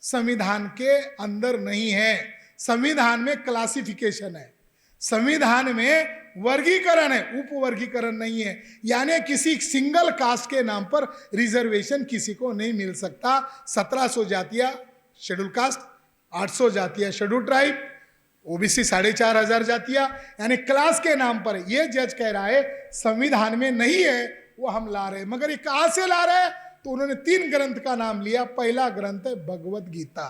A: संविधान के अंदर नहीं है, संविधान में क्लासिफिकेशन है, संविधान में वर्गीकरण है, उपवर्गीकरण नहीं है। यानी किसी सिंगल कास्ट के नाम पर रिजर्वेशन किसी को नहीं मिल सकता। 1700 जातियां शेड्यूल कास्ट, 800 जातियां शेड्यूल ट्राइब, ओबीसी 4500 जातियां, यानी क्लास के नाम पर यह जज कह रहा है संविधान में नहीं है, वो हम ला रहे हैं। मगर ये कहां से ला रहे हैं? तो उन्होंने 3 ग्रंथ का नाम लिया। पहला ग्रंथ है भगवत गीता।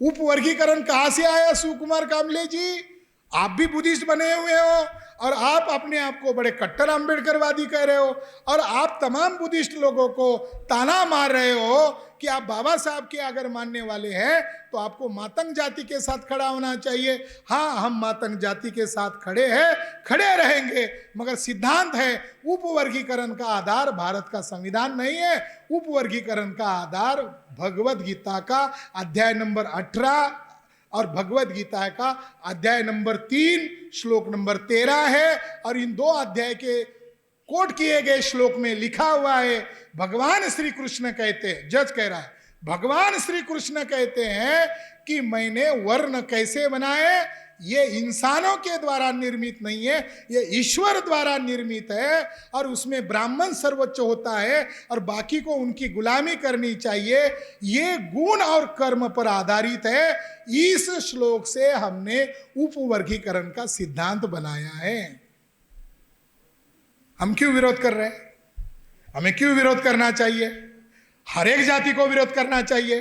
A: उपवर्गीकरण कहां से आया? सुकुमार कामले जी, आप भी बुद्धिस्ट बने हुए हो और आप अपने आप को बड़े कट्टर अंबेडकरवादी कह रहे हो और आप तमाम बुद्धिस्ट लोगों को ताना मार रहे हो कि आप बाबा साहब के अगर मानने वाले हैं तो आपको मातंग जाति के साथ खड़ा होना चाहिए। हाँ, हम मातंग जाति के साथ खड़े हैं, खड़े रहेंगे, मगर सिद्धांत है उपवर्गीकरण का आधार भारत का संविधान नहीं है। उपवर्गीकरण का आधार भगवत गीता का अध्याय नंबर 18 और भगवत गीता का अध्याय नंबर 3 श्लोक नंबर 13 है। और इन 2 अध्याय के कोट किए गए श्लोक में लिखा हुआ है, भगवान श्री कृष्ण कहते हैं, जज कह रहा है, भगवान श्री कृष्ण कहते हैं कि मैंने वर्ण कैसे बनाए, ये इंसानों के द्वारा निर्मित नहीं है, ये ईश्वर द्वारा निर्मित है। और उसमें ब्राह्मण सर्वोच्च होता है और बाकी को उनकी गुलामी करनी चाहिए। ये गुण और कर्म पर आधारित है। इस श्लोक से हमने उपवर्गीकरण का सिद्धांत बनाया है। हम क्यों विरोध कर रहे हैं? हमें क्यों विरोध करना चाहिए? हर एक जाति को विरोध करना चाहिए,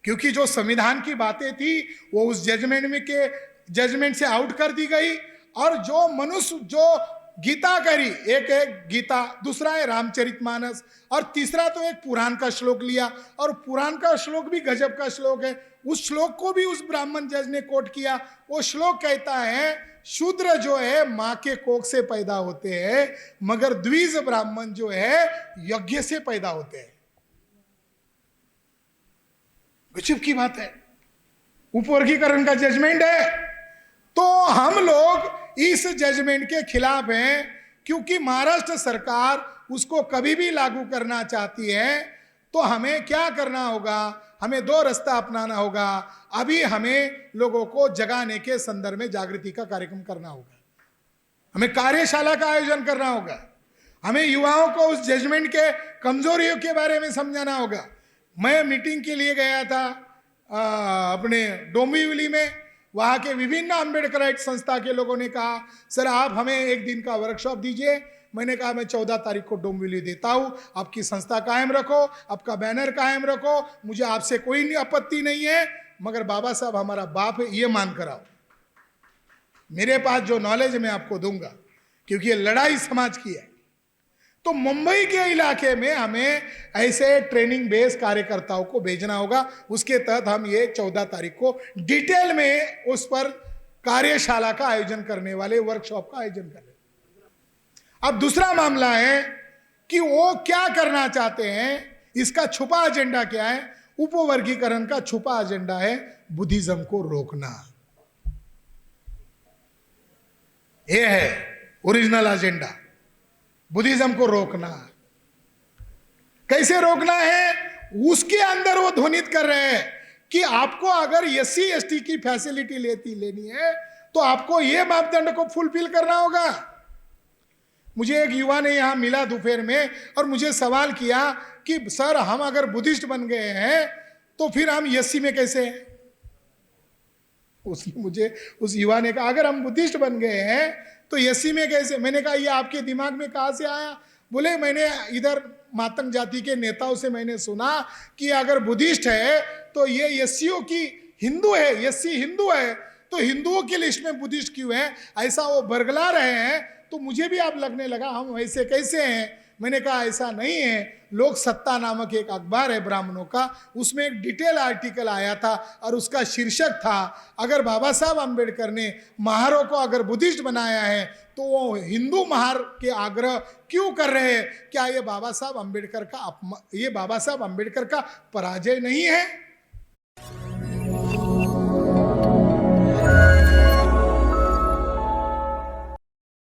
A: क्योंकि जो संविधान की बातें थी वो उस जजमेंट से आउट कर दी गई। और जो मनुष्य जो गीता करी, एक है गीता, दूसरा है रामचरितमानस, और तीसरा तो एक पुराण का श्लोक लिया, और पुराण का श्लोक भी गजब का श्लोक है। उस श्लोक को भी उस ब्राह्मण जज ने कोट किया। वो श्लोक कहता है, शूद्र जो है मां के कोख से पैदा होते हैं, मगर द्विज ब्राह्मण जो है यज्ञ से पैदा होते हैं। गजब की बात है। उपवर्गीकरण का जजमेंट है। तो हम लोग इस जजमेंट के खिलाफ हैं, क्योंकि महाराष्ट्र सरकार उसको कभी भी लागू करना चाहती है। तो हमें क्या करना होगा? हमें 2 रास्ता अपनाना होगा। अभी हमें लोगों को जगाने के संदर्भ में जागृति का कार्यक्रम करना होगा, हमें कार्यशाला का आयोजन करना होगा, हमें युवाओं को उस जजमेंट के कमजोरियों के बारे में समझाना होगा। मैं मीटिंग के लिए गया था अपने डोंबिवली में। वहाँ के विभिन्न अम्बेडकराइट संस्था के लोगों ने कहा, सर आप हमें एक दिन का वर्कशॉप दीजिए। मैंने कहा मैं 14 तारीख को डोंबिवली देता हूँ, आपकी संस्था कायम रखो, आपका बैनर कायम रखो, मुझे आपसे कोई आपत्ति नहीं है, मगर बाबा साहब हमारा बाप है ये मान कर आओ। मेरे पास जो नॉलेज मैं आपको दूंगा, क्योंकि ये लड़ाई समाज की है। तो मुंबई के इलाके में हमें ऐसे ट्रेनिंग बेस कार्यकर्ताओं को भेजना होगा। उसके तहत हम ये 14 तारीख को डिटेल में उस पर कार्यशाला का आयोजन करने वाले, वर्कशॉप का आयोजन करने। अब दूसरा मामला है कि वो क्या करना चाहते हैं, इसका छुपा एजेंडा क्या है? उपवर्गीकरण का छुपा एजेंडा है बुद्धिज्म को रोकना। ये है ओरिजिनल एजेंडा, बुद्धिज्म को रोकना। कैसे रोकना है? उसके अंदर वो ध्वनित कर रहे हैं कि आपको अगर SC ST की फैसिलिटी लेनी है तो आपको ये मापदंड को फुलफिल करना होगा। मुझे एक युवा ने यहां मिला दोपहर में और मुझे सवाल किया कि सर हम अगर बुद्धिस्ट बन गए हैं तो फिर हम SC में कैसे हैं? उसने मुझे, उस युवा ने कहा अगर हम बुद्धिस्ट बन गए हैं तो SC में कैसे? मैंने कहा ये आपके दिमाग में कहाँ से आया? बोले मैंने इधर मातंग जाति के नेताओं से मैंने सुना कि अगर बुद्धिस्ट है तो ये SCO की हिंदू है, SC हिंदू है, तो हिंदुओं की लिस्ट में बुद्धिस्ट क्यों है? ऐसा वो बरगला रहे हैं। तो मुझे भी आप लगने लगा हम वैसे कैसे हैं। मैंने कहा ऐसा नहीं है। लोक सत्ता नामक एक अखबार है ब्राह्मणों का, उसमें एक डिटेल आर्टिकल आया था और उसका शीर्षक था, अगर बाबा साहब अम्बेडकर ने महारों को अगर बुद्धिस्ट बनाया है तो वो हिंदू महार के आग्रह क्यों कर रहे हैं? क्या ये बाबा साहब अम्बेडकर का पराजय नहीं है?